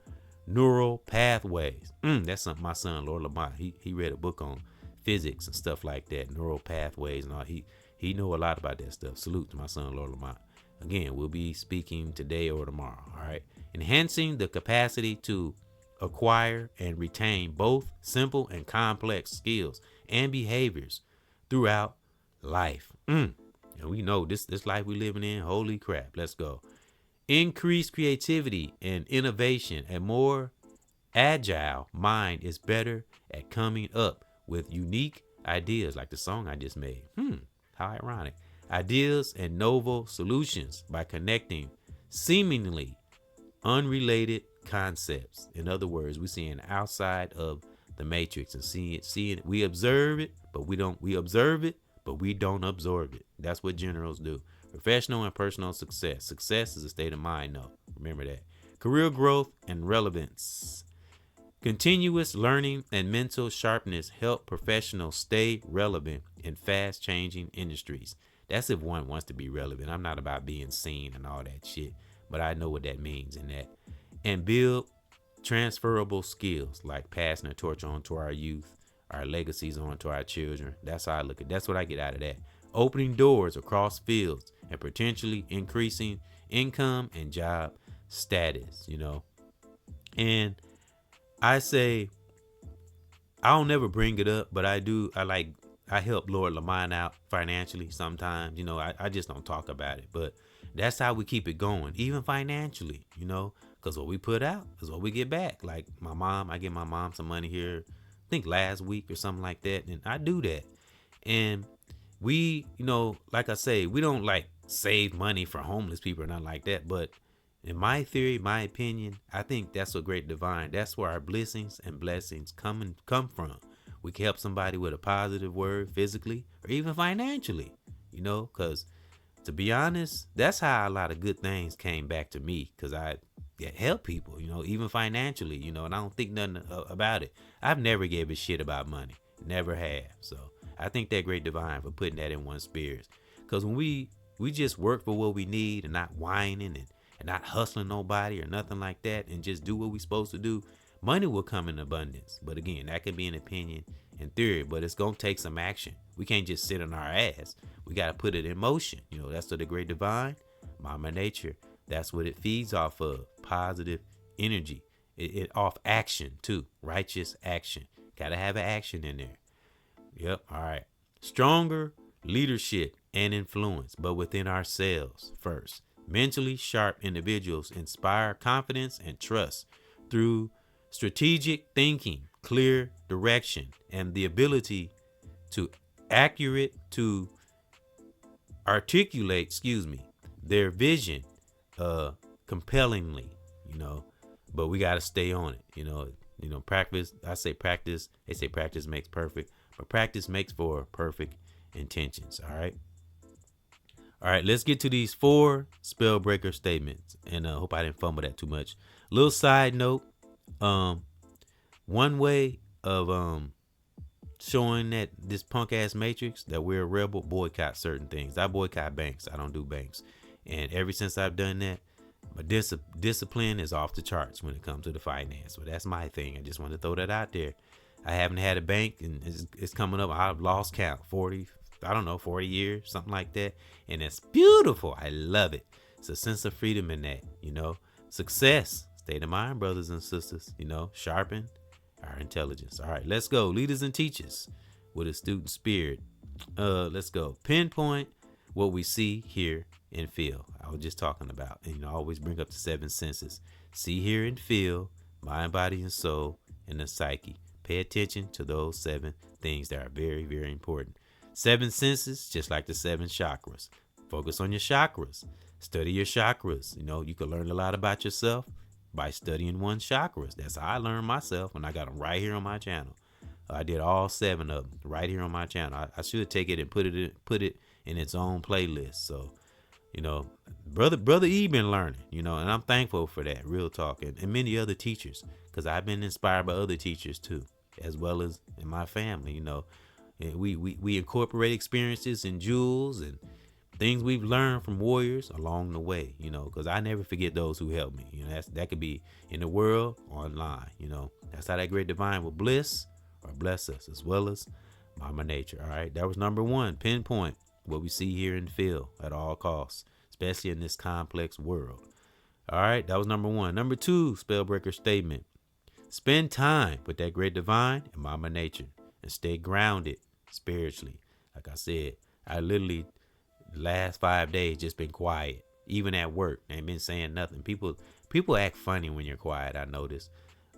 neural pathways. That's something my son, Lord Lamont, he read a book on physics and stuff like that, neural pathways and all. He know a lot about that stuff. Salute to my son, Lord Lamont. Again, we'll be speaking today or tomorrow. All right. Enhancing the capacity to acquire and retain both simple and complex skills and behaviors throughout life. And we know this life we living in, holy crap, let's go. Increase creativity and innovation. A more agile mind is better at coming up with unique ideas, like the song I just made. How ironic. Ideas and novel solutions by connecting seemingly unrelated concepts. In other words, we're seeing outside of the matrix and seeing it. We observe it, but we observe it, but we don't absorb it. That's what generals do. Professional and personal success. Success is a state of mind, though. Remember that. Career growth and relevance. Continuous learning and mental sharpness help professionals stay relevant in fast-changing industries. That's if one wants to be relevant. I'm not about being seen and all that shit, but I know what that means in that. And build transferable skills like passing the torch on to our youth, our legacies on to our children. That's how I look at it. That's what I get out of that. Opening doors across fields and potentially increasing income and job status, you know. And I say, I'll never bring it up, but I I help Lord Lamont out financially sometimes. I just don't talk about it, but that's how we keep it going, even financially. Because what we put out is what we get back. Like my mom, I give my mom some money here, I think last week or something like that, and I do that. And we, like I say, we don't like save money for homeless people or nothing like that. But in my theory, my opinion, I think that's a great divine. That's where our blessings and blessings come from. We can help somebody with a positive word physically or even financially, because to be honest, that's how a lot of good things came back to me, because I help people, even financially, and I don't think nothing about it. I've never gave a shit about money. Never have. So I think that great divine for putting that in one's spirits. Because when we just work for what we need and not whining and not hustling nobody or nothing like that, and just do what we're supposed to do, money will come in abundance. But again, that can be an opinion and theory, but it's going to take some action. We can't just sit on our ass. We got to put it in motion. That's what the great divine, Mama Nature, that's what it feeds off of. Positive energy. It off action too. Righteous action. Got to have an action in there. Yep. All right. Stronger leadership and influence, but within ourselves first. Mentally sharp individuals inspire confidence and trust through strategic thinking, clear direction, and the ability to articulate, their vision compellingly, but we got to stay on it, practice. I say practice. They say practice makes perfect, but practice makes for perfect intentions. All right, let's get to these 4 spell breaker statements, and I hope I didn't fumble that too much. Little side note, one way of showing that this punk ass matrix that we're a rebel, boycott certain things. I boycott banks. I don't do banks, and ever since I've done that, my discipline is off the charts when it comes to the finance. So that's my thing. I just want to throw that out there. I haven't had a bank, and it's coming up. I've lost count. 40 years, something like that. And it's beautiful. I love it. It's a sense of freedom in that, Success, state of mind, brothers and sisters, sharpen our intelligence. All right, let's go. Leaders and teachers with a student spirit. Let's go. Pinpoint what we see, hear, and feel. I was just talking about, and I always bring up the 7 senses: see, hear, and feel, mind, body, and soul, and the psyche. Pay attention to those 7 things that are very, very important. 7 senses, just like the 7 chakras. Focus on your chakras. Study your chakras. You can learn a lot about yourself by studying one's chakras. That's how I learned myself, and I got them right here on my channel. I did all 7 of them right here on my channel. I should take it and put it in its own playlist. So, brother E been learning, and I'm thankful for that, real talk, and many other teachers, because I've been inspired by other teachers too, as well as in my family. We incorporate experiences and jewels and things we've learned from warriors along the way, because I never forget those who helped me. That could be in the world, online. That's how that great divine will bless us, as well as Mama Nature. All right, that was number 1. Pinpoint what we see, hear, and feel at all costs, especially in this complex world. All right, that was number 1. Number 2, spellbreaker statement: spend time with that great divine and Mama Nature, and stay grounded spiritually. Like I said, I literally the last 5 days just been quiet, even at work. I ain't been saying nothing. People act funny when you're quiet, I notice.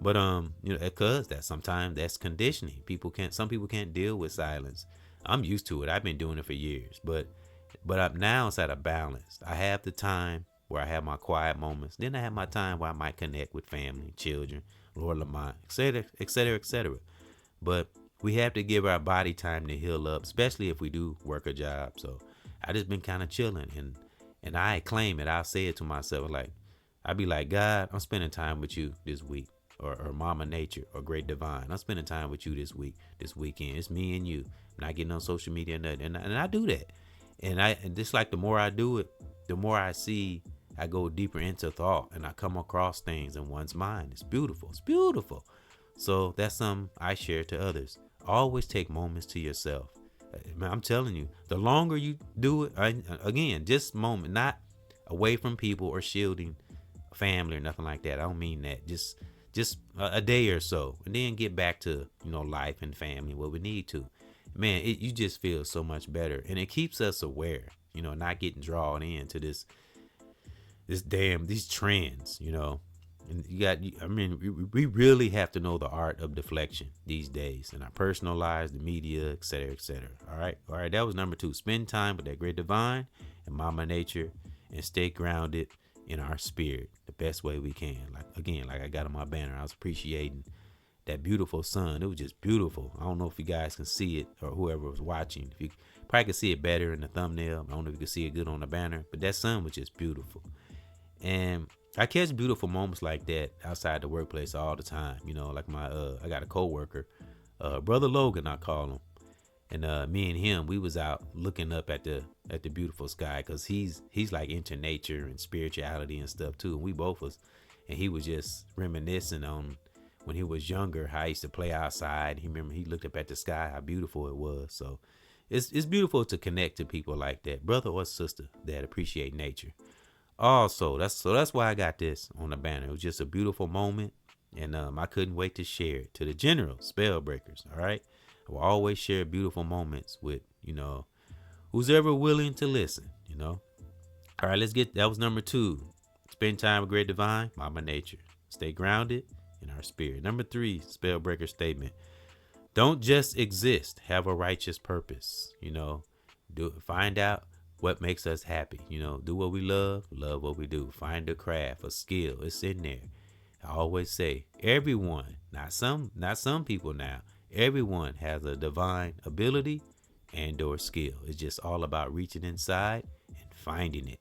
But because sometimes that's conditioning. Some people can't deal with silence. I'm used to it. I've been doing it for years. But now it's at a balance. I have the time where I have my quiet moments. Then I have my time where I might connect with family, children, Lord Lamont, etc., etc., etc. But we have to give our body time to heal up, especially if we do work a job. So I just been kind of chilling, and I claim it. I'll say it to myself, like, I'll be like, God, I'm spending time with you this week. Or Mama Nature, or Great Divine, I'm spending time with you this weekend. It's me and you. I'm not getting on social media or nothing. And I do that. And just like the more I do it, the more I see, I go deeper into thought, and I come across things in one's mind. It's beautiful. It's beautiful. So that's something I share to others. Always take moments to yourself. I'm telling you, the longer you do it, again, just moment, not away from people or shielding family or nothing like that. I don't mean that. Just a day or so, and then get back to life and family, what we need to. man, you just feel so much better, and it keeps us aware, not getting drawn into these trends, and we really have to know the art of deflection these days in our personal lives, the media, etc., etc. All right, that was number 2. Spend time with that great divine and Mama Nature, and stay grounded in our spirit the best way we can. Like I got on my banner, I was appreciating that beautiful sun. It was just beautiful. I don't know if you guys can see it, or whoever was watching. If you probably could see it better in the thumbnail. I don't know if you can see it good on the banner, but that sun was just beautiful. And I catch beautiful moments like that outside the workplace all the time. Like I got a coworker, Brother Logan, I call him. And me and him, we was out looking up at the beautiful sky, because he's like into nature and spirituality and stuff too. And we both was, and he was just reminiscing on when he was younger, how he used to play outside. He looked up at the sky, how beautiful it was. So it's beautiful to connect to people like that, brother or sister, that appreciate nature. Also, that's why I got this on the banner. It was just a beautiful moment, and I couldn't wait to share it to the general spell breakers. All right, I will always share beautiful moments with who's ever willing to listen. All right, that was number 2. Spend time with great divine, Mama Nature. Stay grounded in our spirit. Number 3, spell breaker statement: don't just exist, have a righteous purpose. Find out what makes us happy. Do what we love what we do. Find a craft, a skill. It's in there. I always say everyone, not some people now, everyone has a divine ability and or skill. It's just all about reaching inside and finding it.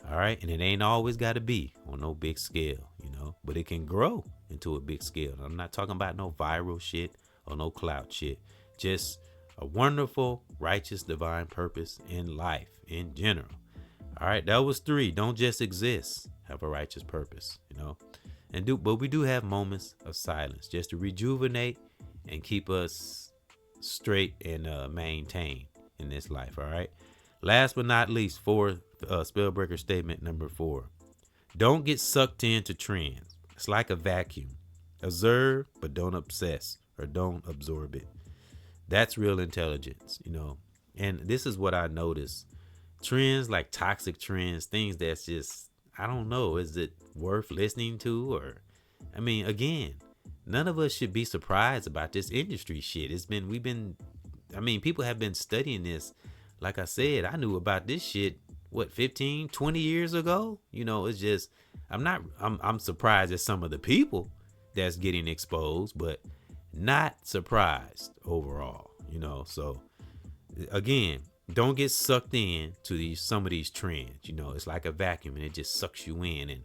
All right. And it ain't always got to be on no big scale, but it can grow into a big scale. I'm not talking about no viral shit or no clout shit. Just a wonderful, righteous, divine purpose in life in general. All right, that was 3. Don't just exist, have a righteous purpose, but we do have moments of silence just to rejuvenate and keep us straight and maintain in this life. All right. Last but not least, spellbreaker statement number 4: don't get sucked into trends. It's like a vacuum. Observe, but don't obsess, or don't absorb it. That's real intelligence, and this is what I noticed. Trends like toxic trends, things that's just, I don't know, is it worth listening to? Or, again, none of us should be surprised about this industry shit. People have been studying this. Like I said, I knew about this shit, 15, 20 years ago? It's just, I'm surprised at some of the people that's getting exposed, but not surprised overall, so again, don't get sucked in to some of these trends. It's like a vacuum, and it just sucks you in. And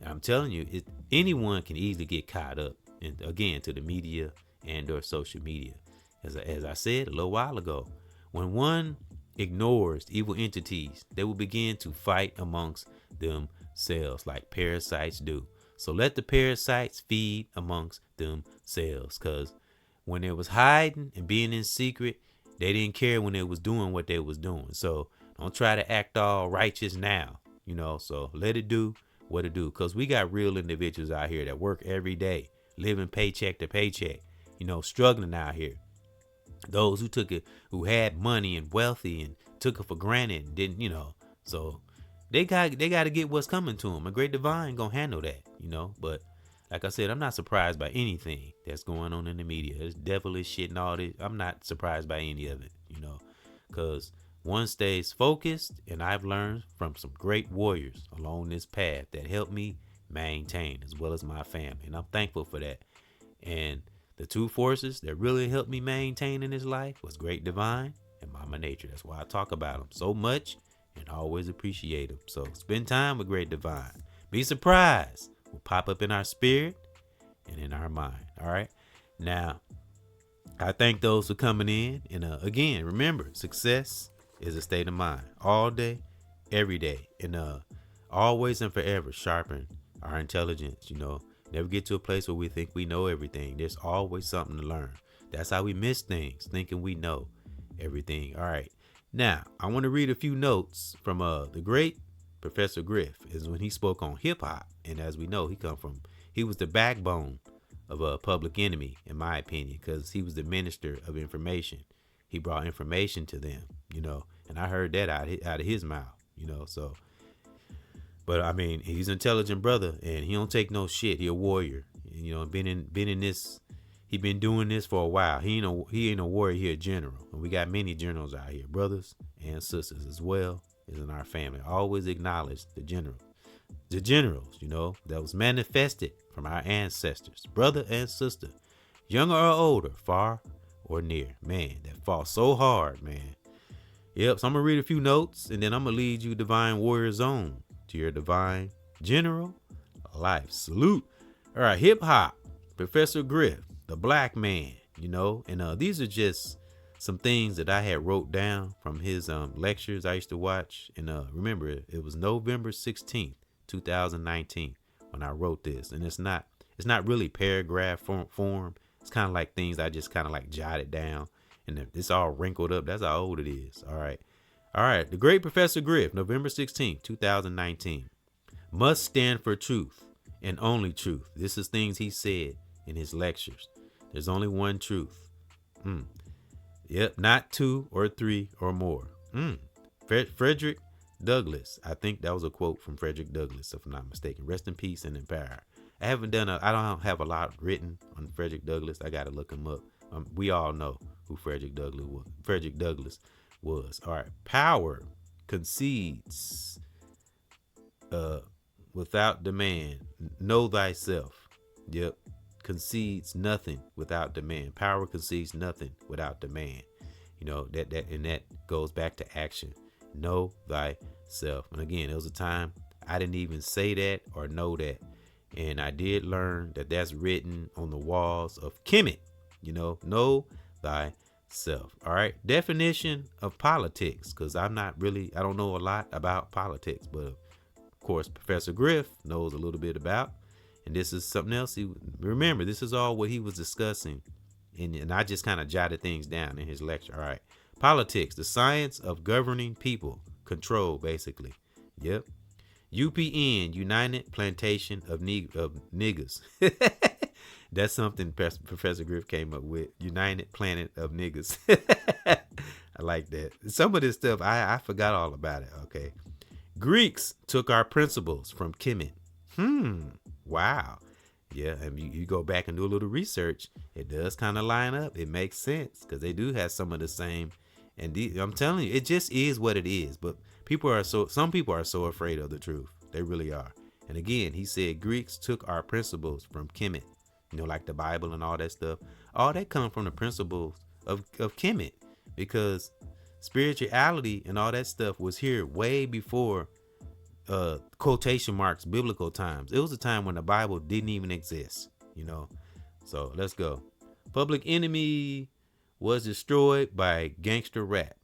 I'm telling you, anyone can easily get caught up to the media and or social media. As I said a little while ago, when one ignores evil entities, they will begin to fight amongst themselves like parasites do. So let the parasites feed amongst themselves, because when it was hiding and being in secret, they didn't care when they was doing what they was doing. So don't try to act all righteous now, so let it do what it do. Because we got real individuals out here that work every day, living paycheck to paycheck, struggling out here. Those who had money and wealthy and took it for granted and didn't, so they got to get what's coming to them. A great divine gonna handle that, but like I said, I'm not surprised by anything that's going on in the media. There's devilish shit and all this. I'm not surprised by any of it, because one stays focused, and I've learned from some great warriors along this path that helped me maintain, as well as my family. And I'm thankful for that. And the 2 forces that really helped me maintain in this life was Great Divine and Mama Nature. That's why I talk about them so much and always appreciate them. So spend time with Great Divine. Be surprised. Will pop up in our spirit and in our mind. All right. Now, I thank those for coming in. And again, remember, success is a state of mind all day, every day. And always and forever sharpen our intelligence. Never get to a place where we think we know everything. There's always something to learn. That's how we miss things, thinking we know everything. All right. Now, I want to read a few notes from the great Professor Griff, is when he spoke on hip hop. And as we know, he was the backbone of a Public Enemy, in my opinion, because he was the minister of information. he brought information to them, and I heard that out of his mouth, so. But I mean, he's an intelligent brother, and he don't take no shit. He a warrior, been in this. He been doing this for a while. He ain't a warrior. He a general, and we got many generals out here, brothers and sisters as well as in our family. Always acknowledge the generals, that was manifested from our ancestors, brother and sister, younger or older, far or near. Man, that fought so hard, man. Yep. So I'm gonna read a few notes, and then I'm gonna lead you divine warrior zone to your divine general life. Salute. All right, hip hop, Professor Griff, the black man, and these are just some things that I had wrote down from his lectures I used to watch. And remember, it was November 16th, 2019 when I wrote this. And it's not really paragraph form. It's kind of like things I just kind of like jotted down, and it's all wrinkled up. That's how old it is. All right. The great Professor Griff, November 16th, 2019. Must stand for truth and only truth. This is things he said in his lectures. There's only one truth. Yep, not two or three or more. Frederick Douglass. I think that was a quote from Frederick Douglass, if I'm not mistaken. Rest in peace and in power. I don't have a lot written on Frederick Douglass. I got to look him up. We all know who Frederick Douglass was. All right. Power concedes without demand. Know thyself. Yep. Concedes nothing without demand. Power concedes nothing without demand. That goes back to action. Know thyself. And again, there was a time I didn't even say that or know that. And I did learn that that's written on the walls of Kemet. Know thyself. All right. Definition of politics, because I don't know a lot about politics, but of course, Professor Griff knows a little bit about. And this is something else. Remember, this is all what he was discussing. And I just kind of jotted things down in his lecture. All right. Politics, the science of governing people, control, basically. Yep. UPN, United Plantation of Niggas. That's something Professor Griff came up with. United Planet of Niggas. I like that. Some of this stuff, I forgot all about it. Okay. Greeks took our principles from Kemet. Wow. Yeah, and you go back and do a little research, it does kind of line up. It makes sense because they do have some of the same. And I'm telling you, it just is what it is. But some people are so afraid of the truth. They really are. And again, he said Greeks took our principles from Kemet, like the Bible and all that stuff. All that come from the principles of Kemet, because spirituality and all that stuff was here way before quotation marks biblical times. It was a time when the Bible didn't even exist, So let's go. Public Enemy was destroyed by gangster rap.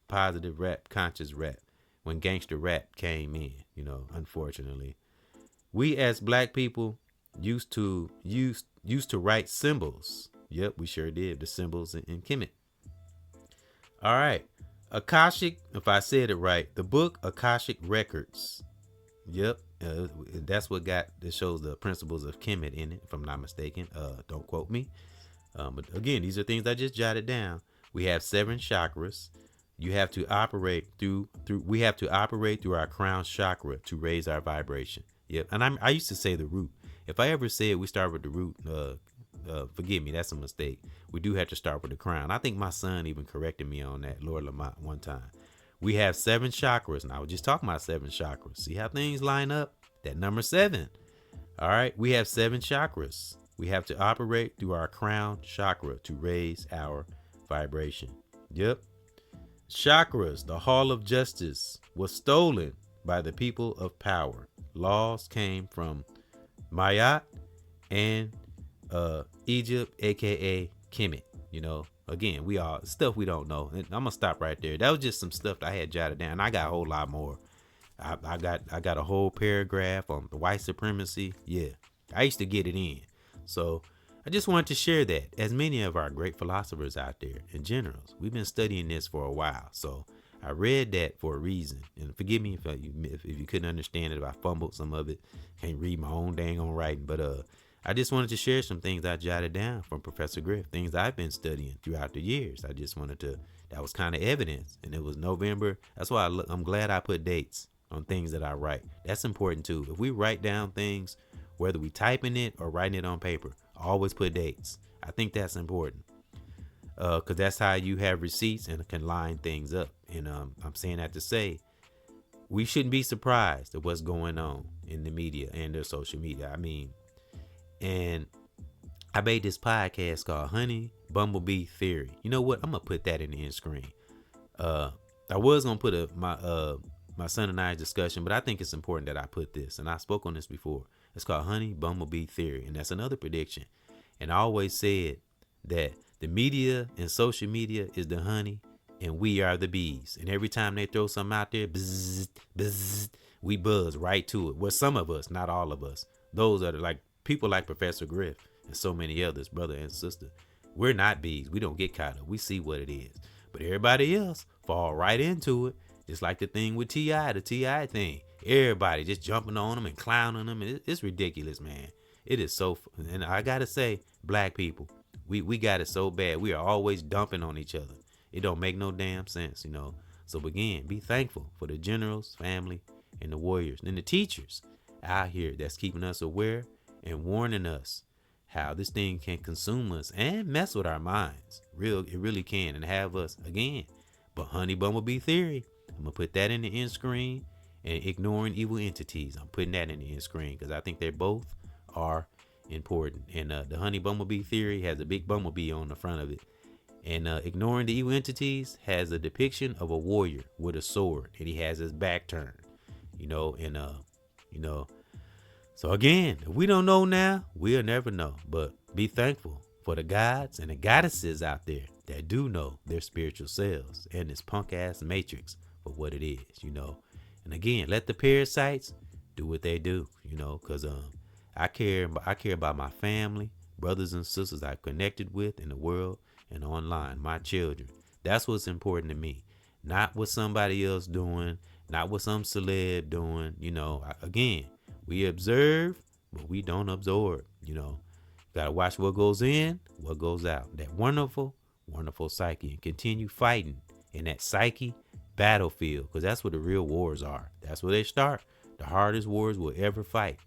Positive rap, conscious rap. When gangster rap came in, unfortunately, we as black people used to write symbols. Yep, we sure did. The symbols in Kemet. All right. Akashic, if I said it right, the book Akashic Records. Yep, that's what that shows the principles of Kemet in it, if I'm not mistaken. Don't quote me. But again, these are things I just jotted down. We have 7 chakras. You have to operate through. We have to operate through our crown chakra to raise our vibration. Yep, and I used to say the root. If I ever said we start with the root, forgive me, that's a mistake. We do have to start with the crown. I think my son even corrected me on that, Lord Lamont, one time. We have 7 chakras, and I was just talking about 7 chakras. See how things line up? That number 7. All right, we have 7 chakras. We have to operate through our crown chakra to raise our vibration. Yep. Chakras, the hall of justice, was stolen by the people of power. Laws came from Mayat and Egypt, aka Kemet. Again, we all stuff we don't know. And I'm gonna stop right there. That was just some stuff that I had jotted down. I got a whole lot more. I got a whole paragraph on the white supremacy. Yeah, I used to get it in. So I just wanted to share that, as many of our great philosophers out there and generals, we've been studying this for a while. So I read that for a reason. And forgive me if you couldn't understand it, if I fumbled some of it. Can't read my own dang on writing. But I just wanted to share some things I jotted down from Professor Griff, things I've been studying throughout the years. I just wanted to, that was kind of evidence. And it was November. That's why I'm glad I put dates on things that I write. That's important too. If we write down things, whether we typing it or writing it on paper, always put dates. I think that's important. Because that's how you have receipts and can line things up. And I'm saying that to say, we shouldn't be surprised at what's going on in the media and their social media. I mean, and I made this podcast called Honey Bumblebee Theory. You know what? I'm gonna put that in the end screen. I was gonna put my son and I's discussion, but I think it's important that I put this. And I spoke on this before. It's called Honey Bumblebee Theory, and that's another prediction. And I always said that the media and social media is the honey, and we are the bees. And every time they throw something out there, bzz, bzz, we buzz right to it. Well, some of us, not all of us. Those are like people like Professor Griff and so many others, brother and sister. We're not bees. We don't get caught up. We see what it is. But everybody else fall right into it. Just like the thing with T.I., the T.I. thing. Everybody just jumping on them and clowning them. It's ridiculous, man. It is so, and I gotta say, black people, we got it so bad. We are always dumping on each other. It don't make no damn sense, you know. So again, be thankful for the generals, family, and the warriors, and the teachers out here that's keeping us aware and warning us how this thing can consume us and mess with our minds. It really can, and have us again. But Honey Bumblebee Theory, I'm gonna put that in the end screen. And ignoring evil entities, I'm putting that in the end screen because I think they both are important. And the Honey Bumblebee Theory has a big bumblebee on the front of it. And ignoring the evil entities has a depiction of a warrior with a sword, and he has his back turned, you know. And you know, so again, if we don't know now, we'll never know. But be thankful for the gods and the goddesses out there that do know their spiritual selves and this punk ass matrix for what it is, you know. And again, let the parasites do what they do, you know, because I care about my family, brothers and sisters I've connected with in the world and online, my children. That's what's important to me. Not what somebody else doing, not what some celeb doing, you know. Again, we observe, but we don't absorb, you know. Gotta watch what goes in, what goes out. That wonderful, wonderful psyche, and continue fighting in that psyche battlefield, because that's where the real wars are. That's where they start. The hardest wars we'll ever fight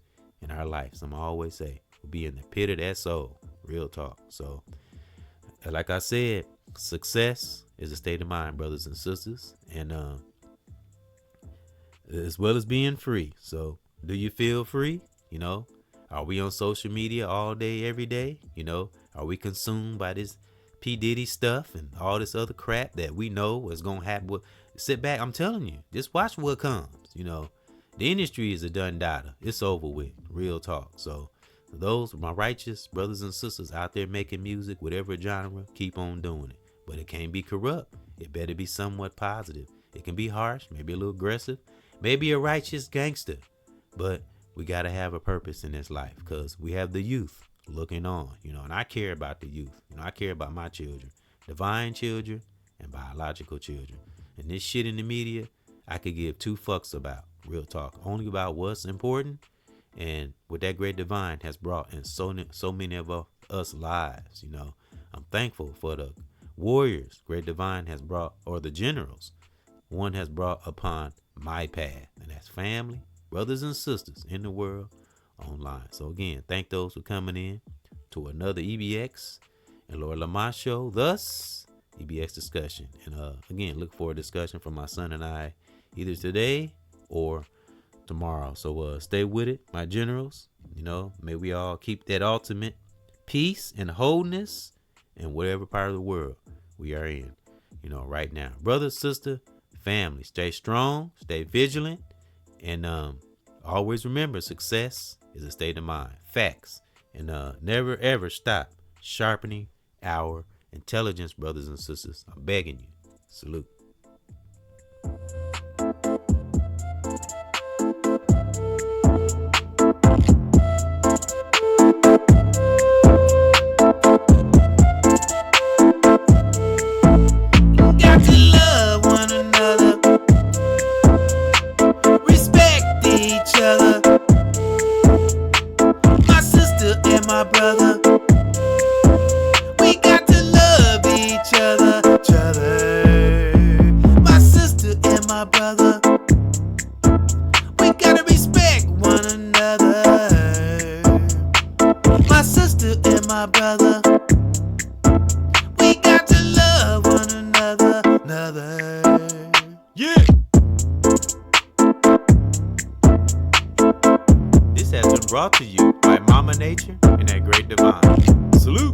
in our life. Some always say will be in the pit of that soul. Real talk. So, like I said, success is a state of mind, brothers and sisters, and as well as being free. So, do you feel free? You know, are we on social media all day, every day? You know, are we consumed by this P. Diddy stuff and all this other crap that we know is gonna happen? Sit back, I'm telling you, just watch what comes. You know, the industry is a done data. It's over with. Real talk. So those my righteous brothers and sisters out there making music, whatever genre, keep on doing it. But it can't be corrupt. It better be somewhat positive. It can be harsh, maybe a little aggressive, maybe a righteous gangster. But we gotta have a purpose in this life, because we have the youth looking on, you know, and I care about the youth. You know, I care about my children, divine children and biological children. And this shit in the media, I could give two fucks about. Real talk. Only about what's important and what that great divine has brought in so many of us lives, you know. I'm thankful for the warriors great divine has brought, or the generals one has brought upon my path. And that's family, brothers and sisters in the world, online. So again, thank those for coming in to another EBX and Lord Lamont show, thus EBX discussion. And again, look for a discussion from my son and I either today or tomorrow. So stay with it, my generals. You know, may we all keep that ultimate peace and wholeness in whatever part of the world we are in, you know, right now. Brother, sister, family, stay strong, stay vigilant, and always remember, success is a state of mind. Facts. And never ever stop sharpening our intelligence, brothers and sisters. I'm begging you. Salute. Got to love one another, respect each other. My sister and my my brother. We got to love each other. My sister and my brother. We gotta respect one another. My sister and my brother. We got to love one another. Yeah. This has been brought to you by Mama Nature and that great divine. Salute.